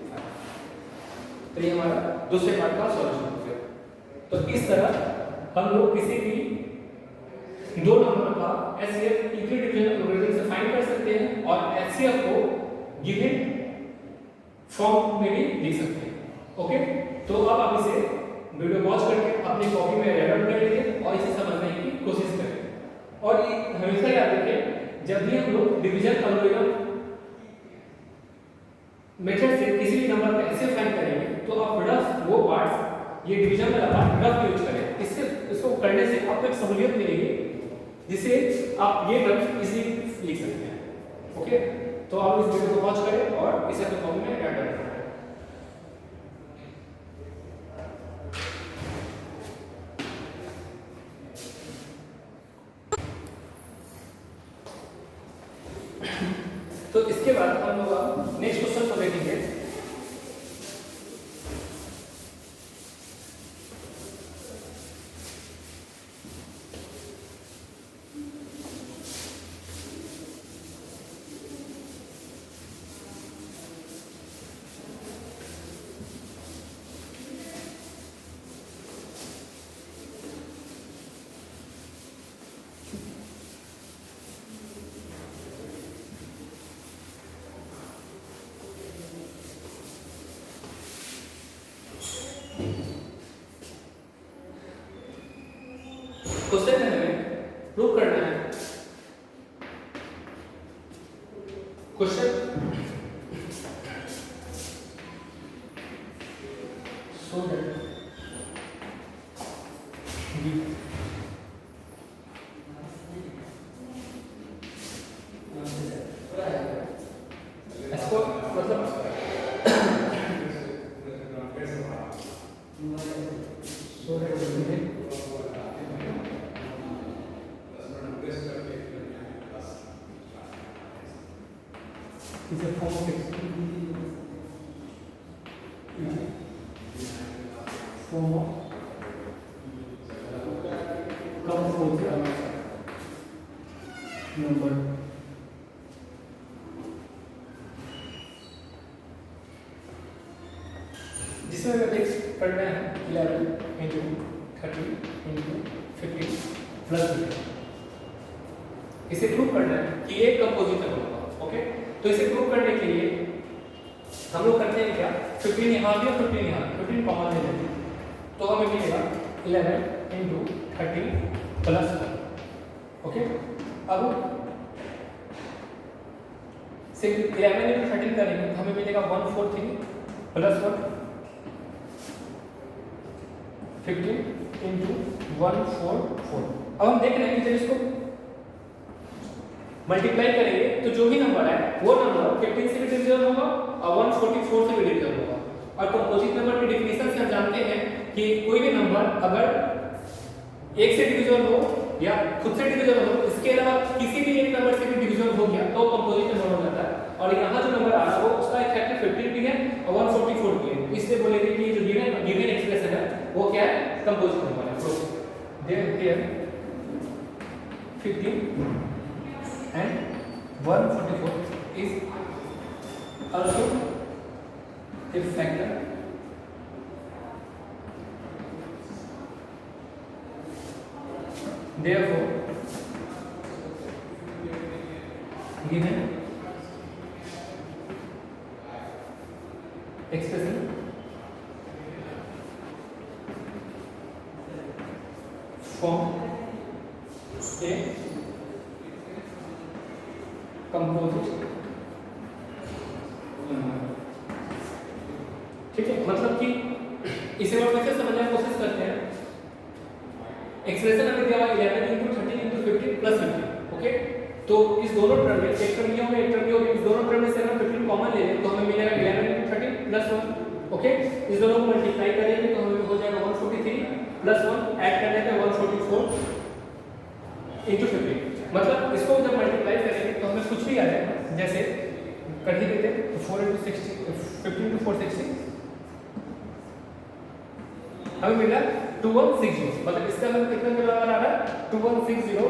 5। तो ये हमारा दूसरे पार्ट का सॉल्यूशन हो गया। तो इस तरह हम लोग किसी भी दो नंबर का एचसीएफ इक्वल डिवीजन एल्गोरिथम से फाइंड कर सकते हैं और एचसीएफ को गिवन फॉर्म में भी लिख सकते हैं। ओके, तो अब आप इसे वीडियो पॉज करके अपनी कॉपी में रेकॉर्ड कर लीजिए और इसे समझने की कोशिश करें। और ये हमेशा याद रखें, जब भी हम लोग डिवीजन एल्गोरिथम मेथड से किसी भी नंबर का एचसीएफ फाइंड करेंगे तो आप रफ वो पार्ट्स ये डिवीजन वाला पार्ट रफ यूज करें। इससे इसको करने से आपको एक सहूलियत मिलेगी जिससे आप ये टर्म्स इजीली लिख सकते हैं। ओके, तो आप इस वीडियो को वॉच करें और इसे अपने कॉपी में ऐड करें। तो इसके बाद हम लोग नेक्स्ट क्वेश्चन को देखेंगे। क्वेश्चन में हमें प्रूव करना है क्वेश्चन सो दैट इसको मतलब so that is a form of composite number जिसमें मैट्रिक्स पढ़ना है 11 into 30 into 15 प्लस 15। इसे प्रूव करना है कि ये कंपोजिट नंबर होगा। ओके, तो इसे प्रूव करने के लिए हम लोग करते हैं क्या, 15 यहाँ भी और 15 यहाँ, 15 कॉमन ले लेते हैं, तो हमें मिलेगा 11 × 13 + 1। ओके, अब से 11 × 13 करेंगे तो हमें मिलेगा 143 + 1, 15 × 144। अब हम देख रहे हैं कि जब इसको मल्टीप्लाई करेंगे तो जो भी नंबर है वो नंबर 15 से भी डिविजिबल होगा और 144 से भी डिविजिबल होगा। और कंपोजिट नंबर की डेफिनेशन से हम जानते हैं कि कोई भी नंबर अगर 1 से डिविजिबल हो या खुद से डिविजिबल हो, इसके अलावा किसी भी एक नंबर से भी डिविजिबल हो गया तो कंपोजिट नंबर हो जाता है। और यहाँ जो नंबर आ रहा है वो उसका एक फैक्टर 15 भी है और 144 भी है, इसलिए बोलेंगे कि जो गिवन एक्सप्रेशन है वो क्या है, कंपोजिट नंबर है। So there 15 and 144 is also a factor therefore given expression form a composite ठीक है, मतलब कि इसे और कैसे समझने की कोशिश करते हैं। एक्सप्रेशन हमें दिया हुआ 11 × 13 × 15 + 15। ओके, तो इस दोनों टर्म में, एक टर्म ये होगा एक टर्म ये होगा, इस दोनों टर्म में से अगर 15 कॉमन ले लें तो हमें मिलेगा 11 × 13 + 1। ओके, इस दोनों को मल्टीप्लाई करेंगे तो हमें हो जाएगा 143 + 1, ऐड करने पे 144 × 15। मतलब इसको जब मल्टीप्लाई करेंगे तो हमें कुछ भी आ जाएगा, जैसे कर ही देते तो 4 × 60 15 × 460 हमें मिला 2160। मतलब इसका मतलब कितना के बराबर आ रहा है, 2160।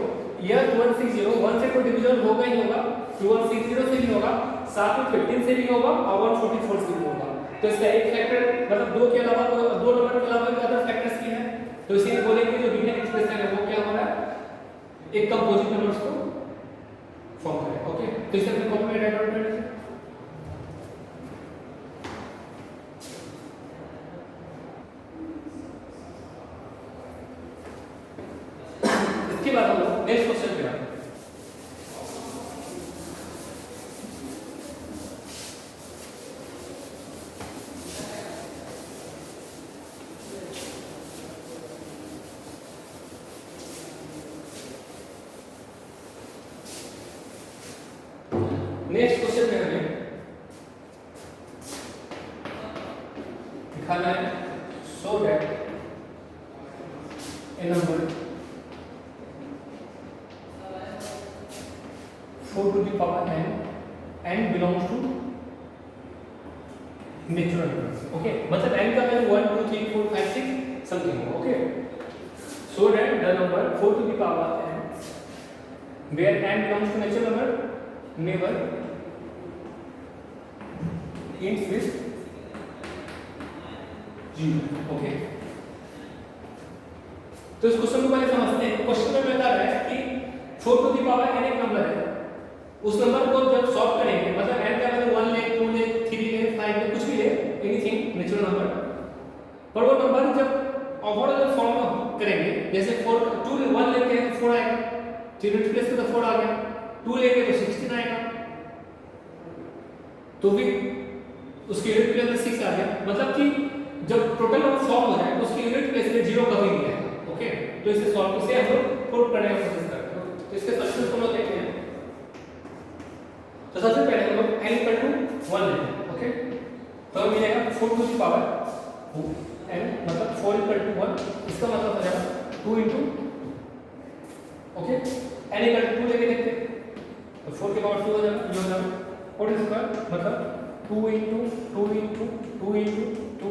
यह 2160 1 से कोई डिवीजन होगा ही होगा, 2160 से भी होगा, साथ में 15 से भी होगा और 144 से भी होगा। तो इसका एक फैक्टर मतलब दो के अलावा दो नंबर के अलावा भी अदर फैक्टर्स की है, तो इसीलिए बोलेंगे जो गिवन एक्सप्रेशन है वो क्या हो रहा है, एक कंपोजिट नंबर्स को फॉर्म करें। ओके, तो इसे अपने कॉपी में राइट डाउन कर लीजिए। इसके बाद हम लोग नेक्स्ट क्वेश्चन पे आते हैं। नेक्स्ट क्वेश्चन में हमें दिखाना है so that A number 4 to the power n and belongs to natural numbers। Okay, मतलब n का वैल्यू 1 2 3 4 5 6 समथिंग हो। Okay, so that the number 4 to the power n where n belongs to natural number never ends with 0। Okay, तो इस question को पहले समझते हैं। Question में बता रहा है कि 4 to the power n एक नंबर है, उस नंबर को जब सॉल्व करेंगे मतलब n का वैल्यू 1 ले 2 ले 3 ले 5 ले कुछ भी ले, एनीथिंग नेचुरल नंबर, पर वो नंबर जब ओवरऑल फॉर्म में करेंगे, जैसे 4 2 ले 1 लेते हैं तो 4 आएगा, 3 रिप्लेस करते तो 4 आ गया, 2 लेंगे तो 16 आएगा, तो भी उसकी यूनिट प्लेस में 6 आ गया। मतलब कि जब टोटल नंबर फॉर्म हो जाए तो उसकी यूनिट प्लेस में 0 कभी नहीं आएगा। ओके, तो इसे सॉल्व से हम लोग प्रूव करने की कोशिश करते हैं। तो इसके सॉल्यूशन को हम देखते हैं। तो सबसे पहले हम लोग n = 1 लेते हैं। ओके, तो हमें मिलेगा 4 to the power n मतलब 4 = 1, इसका मतलब हो जाएगा 2 × ओके n = 2 लेके देखते हैं तो 4 के पावर 2 हो जाएगा, ये हो जाएगा 4 स्क्वायर मतलब 2 × 2 × 2 × 2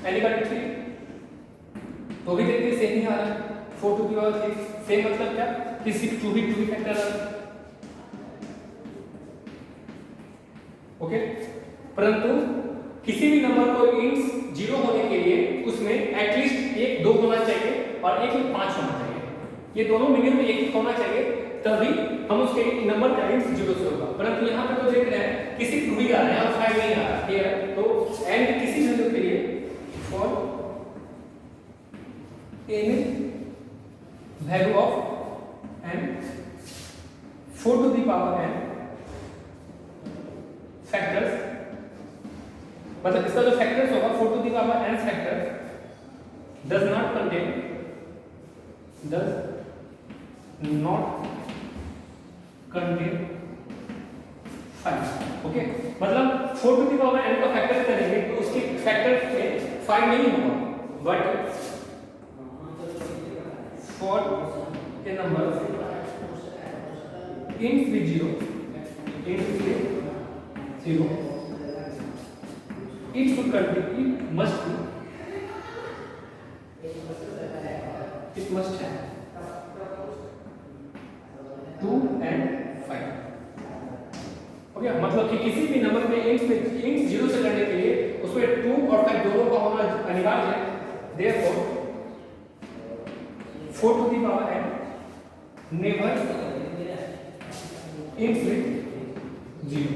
n = 3। तो भी देखते हैं सेम ही आ रहा है 4 to the power 3, सेम मतलब क्या कि 6 2 भी फैक्टर आ रहा है। ओके, परंतु किसी भी नंबर को इंट्स 0 होने के लिए उसमें एटलीस्ट 1 2 होना चाहिए, और एक ही 5 होना चाहिए, ये दोनों मिनिमम एक ही होना चाहिए, तभी हम उसके नंबर का एंड 0 से होगा। परंतु यहाँ पे तो देख रहे हैं किसी 2 ही आ रहा है और 5 नहीं आ रहा, ठीक है। तो एंड किसी वैल्यू के लिए for any value of n 4 to the power n factors, मतलब इसका जो फैक्टर्स होगा 4 to the power n factors does not contain 5। Okay, मतलब 4 to the power n का फैक्टर करेंगे तो उसके फैक्टर में 5 नहीं होगा, but for a number int with 0, it should contain, it must have 2 and 5। हो गया, मतलब कि किसी भी नंबर में int 0 से करने के लिए उसमें 2 और 5 दोनों का होना अनिवार्य है। therefore 4 to the power n never ends with 0।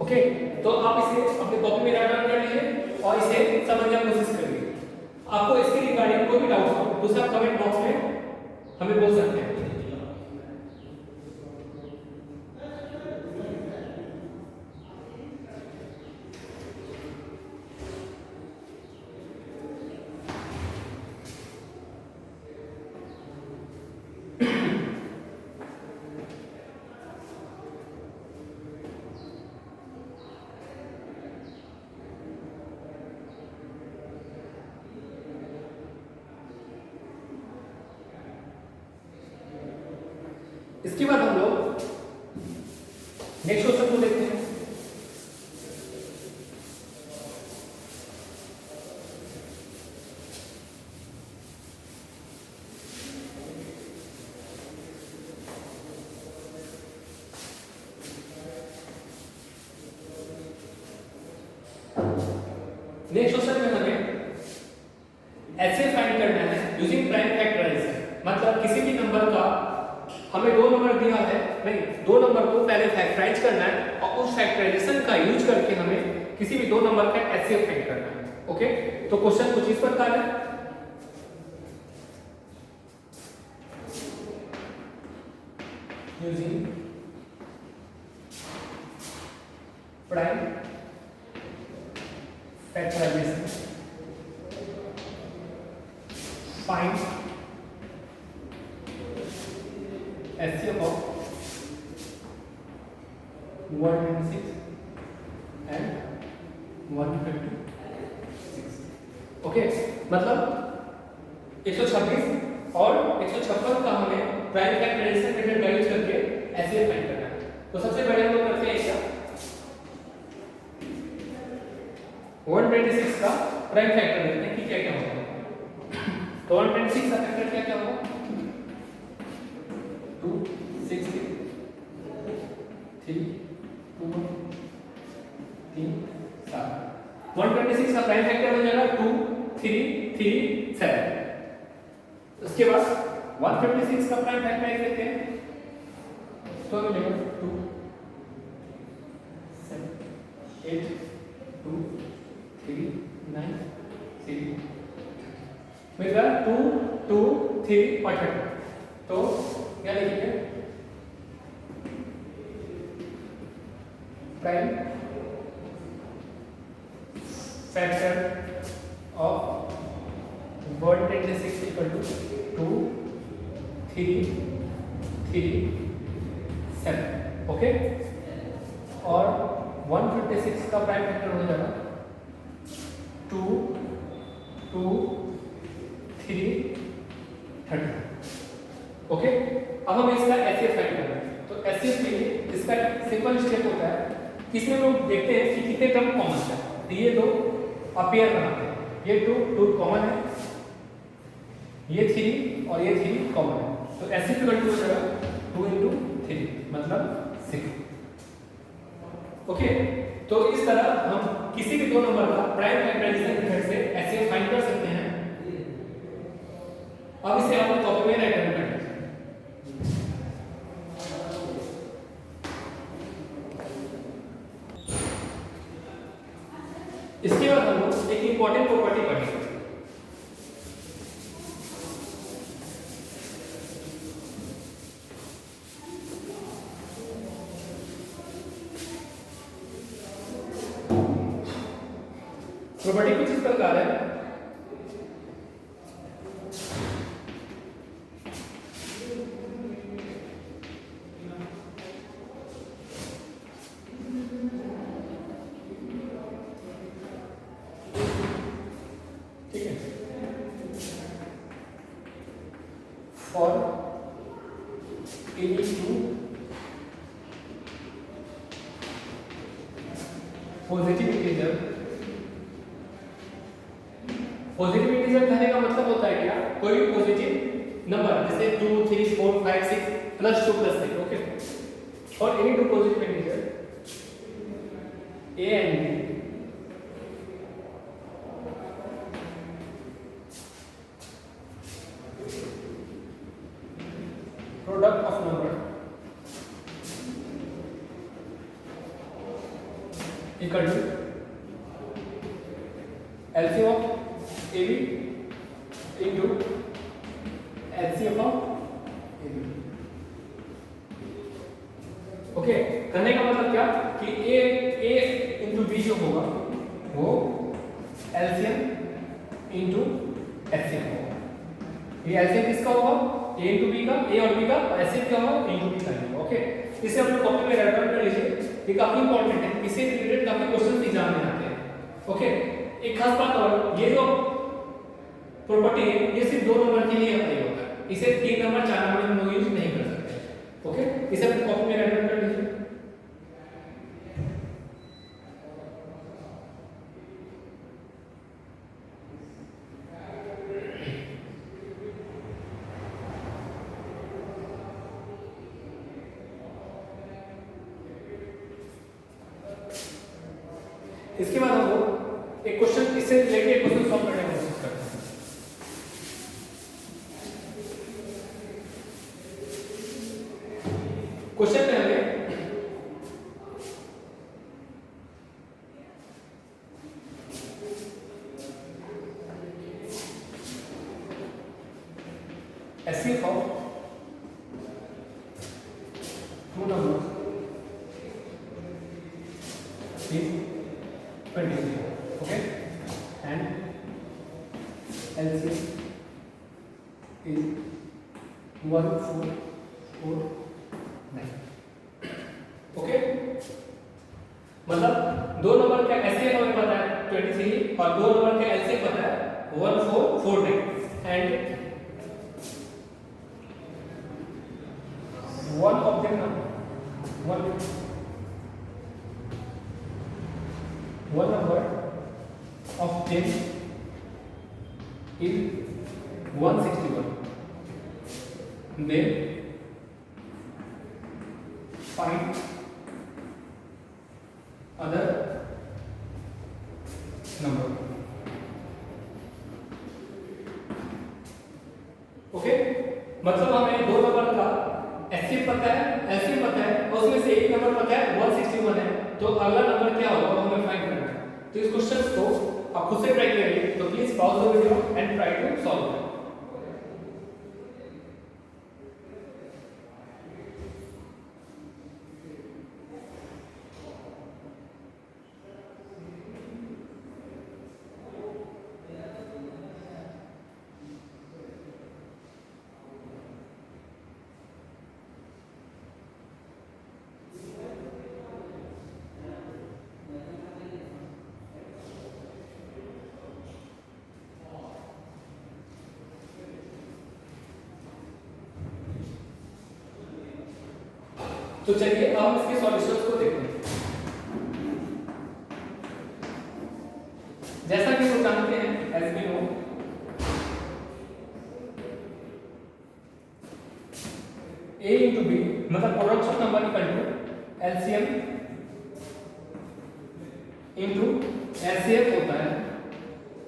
Okay, तो आप इसे अपने कॉपी में राइट डाउन कर लीजिए और इसे समझने की कोशिश करिए। आपको इसके रिगार्डिंग कोई भी डाउट हो तो सब कमेंट बॉक्स में हमें बोल सकते हैं। इसके बाद हम लोग नेक्स्ट क्वेश्चन को देखते हैं। नेक्स्ट क्वेश्चन में हमें ऐसे फाइंड करना है यूजिंग प्राइम फैक्टराइजेशन, मतलब किसी भी नंबर का हमें 2 नंबर दिया है, नहीं 2 नंबर को पहले फैक्टराइज करना है और उस फैक्टराइजेशन का यूज करके हमें किसी भी 2 नंबर का एचसीएफ फाइंड करना है। ओके, तो क्वेश्चन कुछ इस प्रकार है। Using prime factorisation find HCF of 126 and 156। Okay, मतलब 126 और 156 का हमें प्राइम फैक्टराइजेशन मेथड का यूज करके HCF फाइंड करना है। तो सबसे पहले हम लोग करते हैं क्या, 126 का प्राइम फैक्टर देखते हैं कि क्या क्या होगा। तो 126 का फैक्टर क्या क्या होगा, 2 6 3 2 3 7। 126 का प्राइम फैक्टर हो जाएगा 2 3 3 7। उसके बाद 156 का प्राइम फैक्टर लेते हैं तो मिलेगा 2 7 8 2 3 9 3 मिलेगा 2 2 3 और 8। तो क्या लिखेंगे, prime factor of 126 equal to 2 3 3 7। Okay, और 156 का प्राइम फैक्टर हो जाएगा 2 2 3 30। ओके, अब हमें इसका एचसीएफ फाइंड करना है। तो एचसीएफ के लिए इसका सिंपल स्टेप होता है, इसमें लोग देखते हैं कि कितने टर्म कॉमन है। तो ये दो अपेयर बनाते हैं, ये 2 कॉमन है, ये 3 और ये 3 कॉमन है। तो एचसीएफ इक्वल टू हो जाएगा 2 × 3 मतलब 6। ओके, तो इस तरह हम किसी भी दो नंबर का प्राइम फैक्टराइजेशन मेथड से एचसीएफ फाइंड कर सकते हैं। अब इसे आप कॉपी में राइट करना है। इसके बाद हम लोग एक इंपॉर्टेंट प्रॉपर्टी पढ़ेंगे। प्रॉपर्टी कुछ इस प्रकार है। ठीक है, for any two positive integer, positive integer कहने का मतलब होता है क्या, कोई भी पॉजिटिव नंबर जैसे 2 3 4 5 6 प्लस 2 प्लस 3, ओके, और any two positive integer a and b product of number equal to LCM of AB into LCM of AB। Okay, कहने का मतलब क्या कि A into B जो होगा वो LCM into HCM होगा। ये LCM किसका होगा, A into B का, A और B का, और HCM क्या होगा, A into B का होगा। ओके, इसे अपने कॉपी में राइट डाउन कर लीजिए, ये काफी इंपॉर्टेंट है, इससे रिलेटेड काफी क्वेश्चंस एग्जाम में आते हैं। ओके, एक खास बात और, ये जो प्रॉपर्टी है ये सिर्फ दो नंबर के लिए अप्लाई होता है, इसे 3 नंबर 4 नंबर में लोग यूज नहीं कर सकते। ओके, इसे अपने कॉपी में राइट डाउन कर लीजिए। इसके बाद हम लोग एक क्वेश्चन इससे रिलेटेड क्वेश्चन सॉल्व करने की कोशिश करते हैं। क्वेश्चन में हमें HCF of two numbers is 23, okay, and LCM is 1449। Okay, मतलब दो नंबर का HCF हमें पता है 23 और दो नंबर का LCM पता है 1449 and one of them one number of 10 is 161, then find other number। Okay, मतलब हमें दो नंबर का HCF पता है, LCM पता है, और उसमें से एक नंबर पता है 161 है, तो अगला नंबर क्या होगा वो हमें फाइंड करना है। तो इस क्वेश्चन को आप खुद से ट्राई करिए, तो please pause the video and try to solve it. तो चलिए अब हम इसके सॉल्यूशंस को देखते हैं। जैसा कि हम जानते हैं as we know A into B मतलब product of number equal to LCM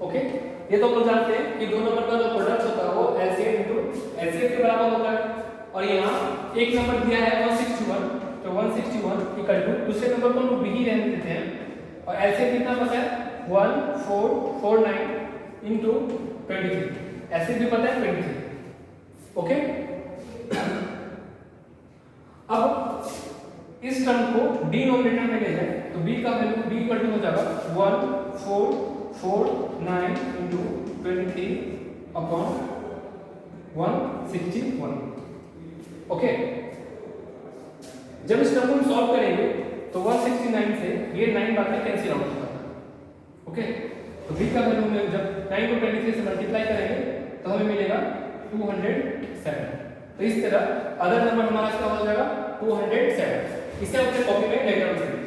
okay, ये तो हम जानते हैं कि दो नंबर का जो प्रोडक्ट होता है वो LCM इनटू HCF के बराबर होता है। और यहाँ एक नंबर दिया है 161, तो 161 इक्वल टू दूसरे नंबर को हम लोग ही रहने देते हैं और LCM कितना पता है 1449 इनटू 23, ऐसे भी पता है 23। ओके, अब इस टर्म को डिनोमिनेटर में ले जाए तो b का वैल्यू b इक्वल टू हो जाएगा 1449 इनटू 23 अपॉन 161। ओके, जब इस टर्म को हम सॉल्व करेंगे तो 169 से ये 9 बार में कैंसिल आउट होगा। ओके, तो b का वैल्यू में जब 9 को 23 से मल्टीप्लाई करेंगे तो हमें मिलेगा 207। तो इस तरह अदर नंबर हमारा क्या हो जाएगा 207। इसे अपने कॉपी में लेकर आना चाहिए।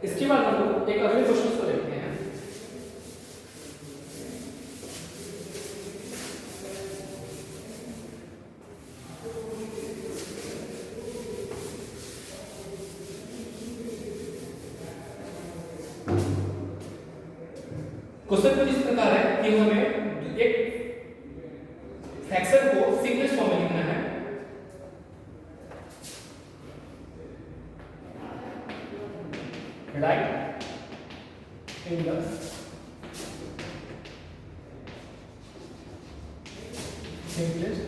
इसके बाद हम लोग एक अगले क्वेश्चन को देखते हैं। क्वेश्चन कुछ इस प्रकार है कि हमें एक फ्रैक्शन को सिंपलेस्ट फॉर्म में लिखना है। Right in the simplest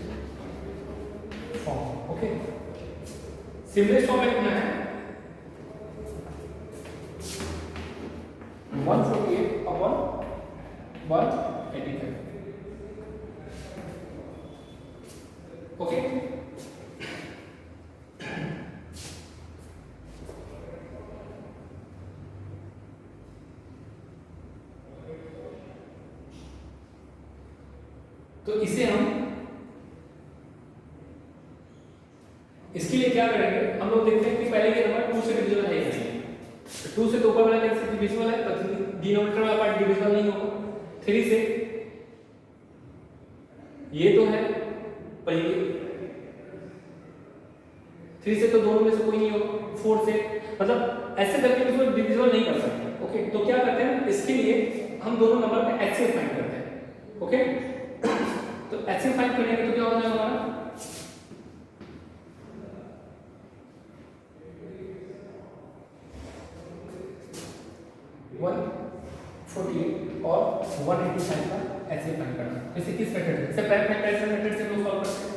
form। Okay, simplest form में लिखना है 148 अपॉन 185। ओके, तो इसे हम इसके लिए क्या करेंगे, हम लोग देखते हैं कि पहले के नंबर 2 से डिविजिबल है या नहीं। 2 से तो ऊपर वाला कैसे डिविजिबल है, तो डिनोमिनेटर वाला पार्ट डिविजिबल नहीं होगा। 3 से ये तो है पर ये 3 से तो दोनों में से कोई नहीं होगा। 4 से मतलब ऐसे करके इसको डिविजिबल नहीं कर सकते। ओके, तो क्या करते हैं, इसके लिए हम दोनों नंबर का HCF फाइंड करते हैं। ओके, तो HCF फाइंड करेंगे तो क्या हो जाएगा हमारा 148 और 185 का HCF फाइंड करना है। इसे किस मेथड से, प्राइम फैक्टराइजेशन मेथड से लोग सॉल्व करते हैं।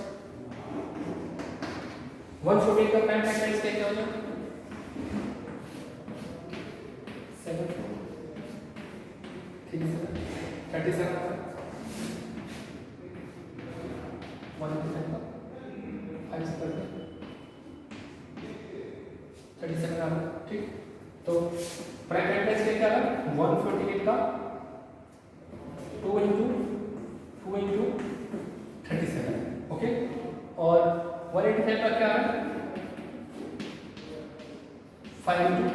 148 का प्राइम फैक्टराइज क्या हो जाएगा 7 37 37 ठीक। तो प्राइम फैक्टराइज क्या आ 148 का 2 into 37। ओके, और 185 का क्या है 5 into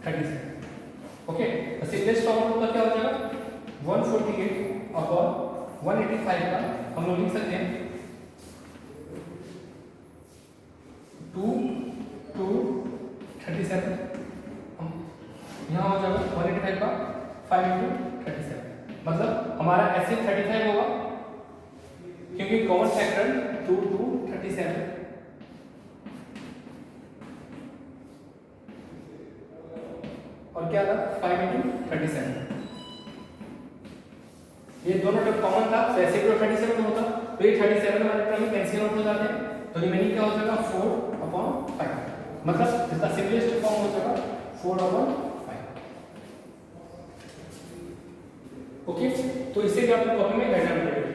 37। ओके, तो सिंपलेस्ट फॉर्म का क्या हो जाएगा 148 अपॉन 185 का हम लोग लिख सकते हैं 2 to 37। यहाँ हो जाएगा 185 का 5 into 37, मतलब हमारा ऐसे 35 होगा क्योंकि कॉमन फैक्टर 2 to 37। और क्या था 5 into 37। ये दोनों टर्म कॉमन था तो ऐसे भी 37 में होता, तो ये 37 वाले टर्म में कैंसिल आउट हो जाते हैं। तो रिमेनिंग क्या हो जाएगा 4/5, मतलब इसका सिंपलेस्ट फॉर्म हो जाएगा 4/5। ओके, तो इसे भी आपको कॉपी में डायग्राम करेंगे।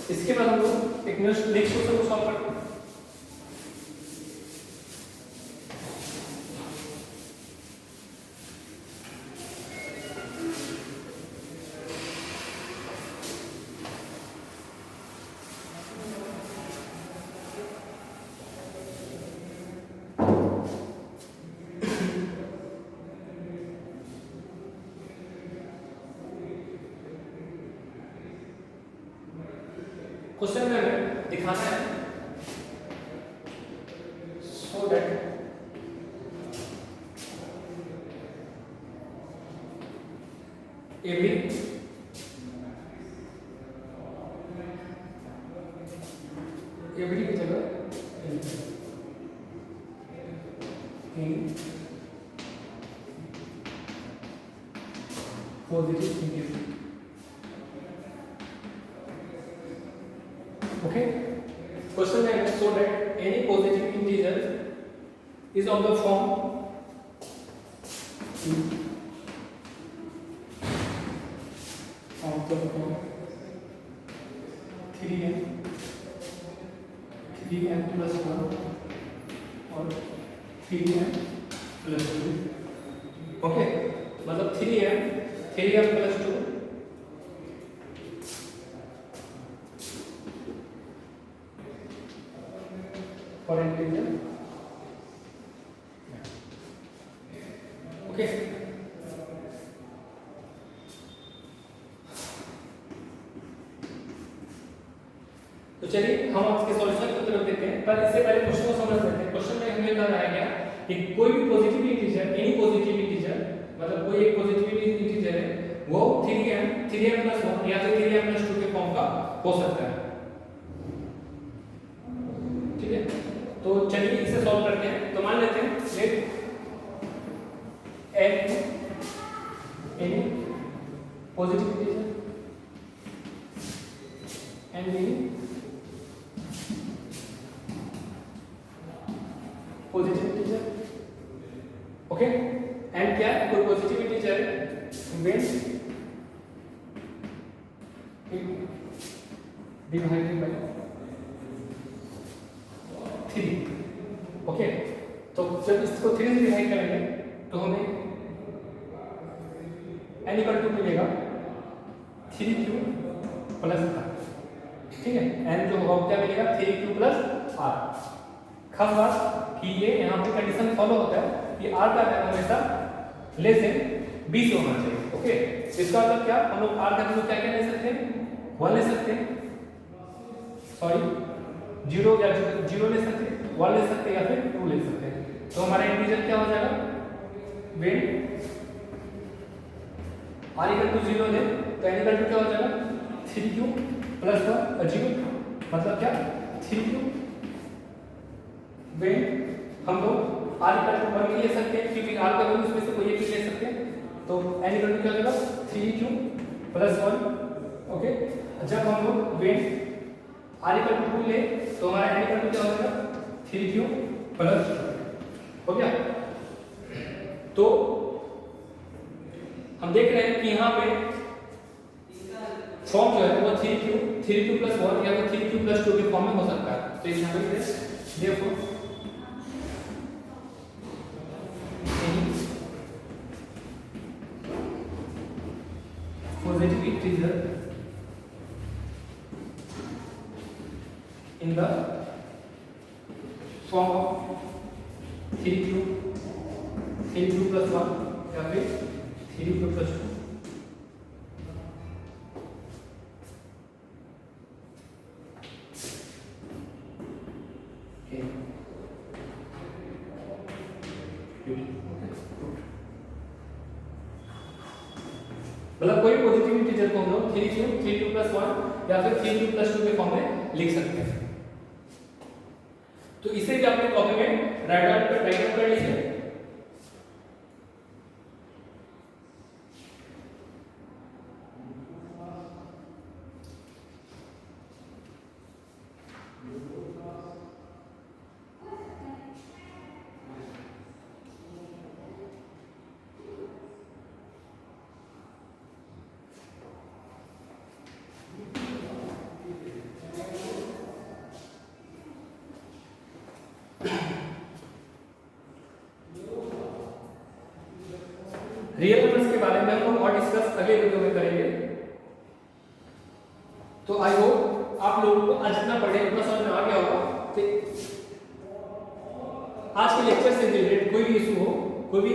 इसके बाद हम लोग एक नेक्स्ट क्वेश्चन को सॉल्व करते हैं। क्वेश्चन में हमें दिखाना है सो दैट एवरी की जगह positive integer. Okay, question is so that any positive integer is of the form of the form 3n plus 1 और 3n plus 2। Okay, मतलब 3n plus 2 for integer। Okay, तो चलिए हम इसके सॉल्यूशन की तरफ देखते हैं। पर इससे पहले क्वेश्चन को समझ लेते हैं। क्वेश्चन में हमें कहा गया कि कोई भी positive integer, any positive integer, मतलब कोई एक पॉजिटिव इंटीजर है वो 3n plus 1 या फिर 3n plus 2 के फॉर्म का हो सकता है। ठीक है, तो चलिए इसे सॉल्व करते हैं। तो मान लेते हैं let any positive integer and any positive integer. Okay, and क्या है, कोई positive integer when divided by 3। Okay, तो जब इसको 3 से डिवाइड करेंगे तो हमें n इक्वल टू मिलेगा 3q प्लस r। ठीक है, n जो होगा क्या मिलेगा 3q प्लस r। खास बात कि ये यहाँ पे कंडीशन फॉलो होता है कि r का वैल्यू हमेशा लेस देन 20 होना चाहिए। ओके, इसका मतलब क्या, हम लोग r का वैल्यू क्या क्या ले सकते हैं, 1 ले सकते हैं, सॉरी 0 या 0 ले सकते हैं, 1 ले सकते हैं या फिर 2 ले सकते हैं। तो हमारा इंटीजर क्या हो जाएगा, वेन r इक्वल टू 0 ले तो n इक्वल टू क्या हो जाएगा 3q प्लस 1 0, मतलब क्या 3q। वेन हम लोग r इक्वल टू 1 ले सकते हैं क्योंकि r का वैल्यू इसमें से कोई एक भी ले सकते हैं। तो n इक्वल टू क्या हो जाएगा 3q प्लस 1। ओके, जब हम लोग वेन r इक्वल टू 2 ले तो हमारा n इक्वल टू क्या हो जाएगा 3q प्लस 2। हो गया, तो हम देख रहे हैं कि यहाँ पे फॉर्म जो है वो 3q प्लस 1 या फिर 3q प्लस 2 के फॉर्म में हो सकता है। तो यहाँ पे देखो positive integer in the form of 3q plus 1 या फिर 3q प्लस 2। मतलब कोई पॉजिटिव इंटीजर को हम लोग 3q प्लस 1 या फिर 3q प्लस 2 के फॉर्म में लिख सकते हैं। तो इसे भी अपने कॉपी में राइट डाउन कर लीजिए। रियल नंबर्स के बारे में हम लोग और डिस्कस अगले वीडियो में करेंगे। तो आई होप आप लोगों को आज जितना पढ़े उतना समझ में आ गया होगा कि आज के लेक्चर से रिलेटेड कोई भी इशू हो, कोई भी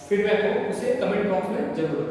फीडबैक हो, उसे कमेंट बॉक्स में जरूर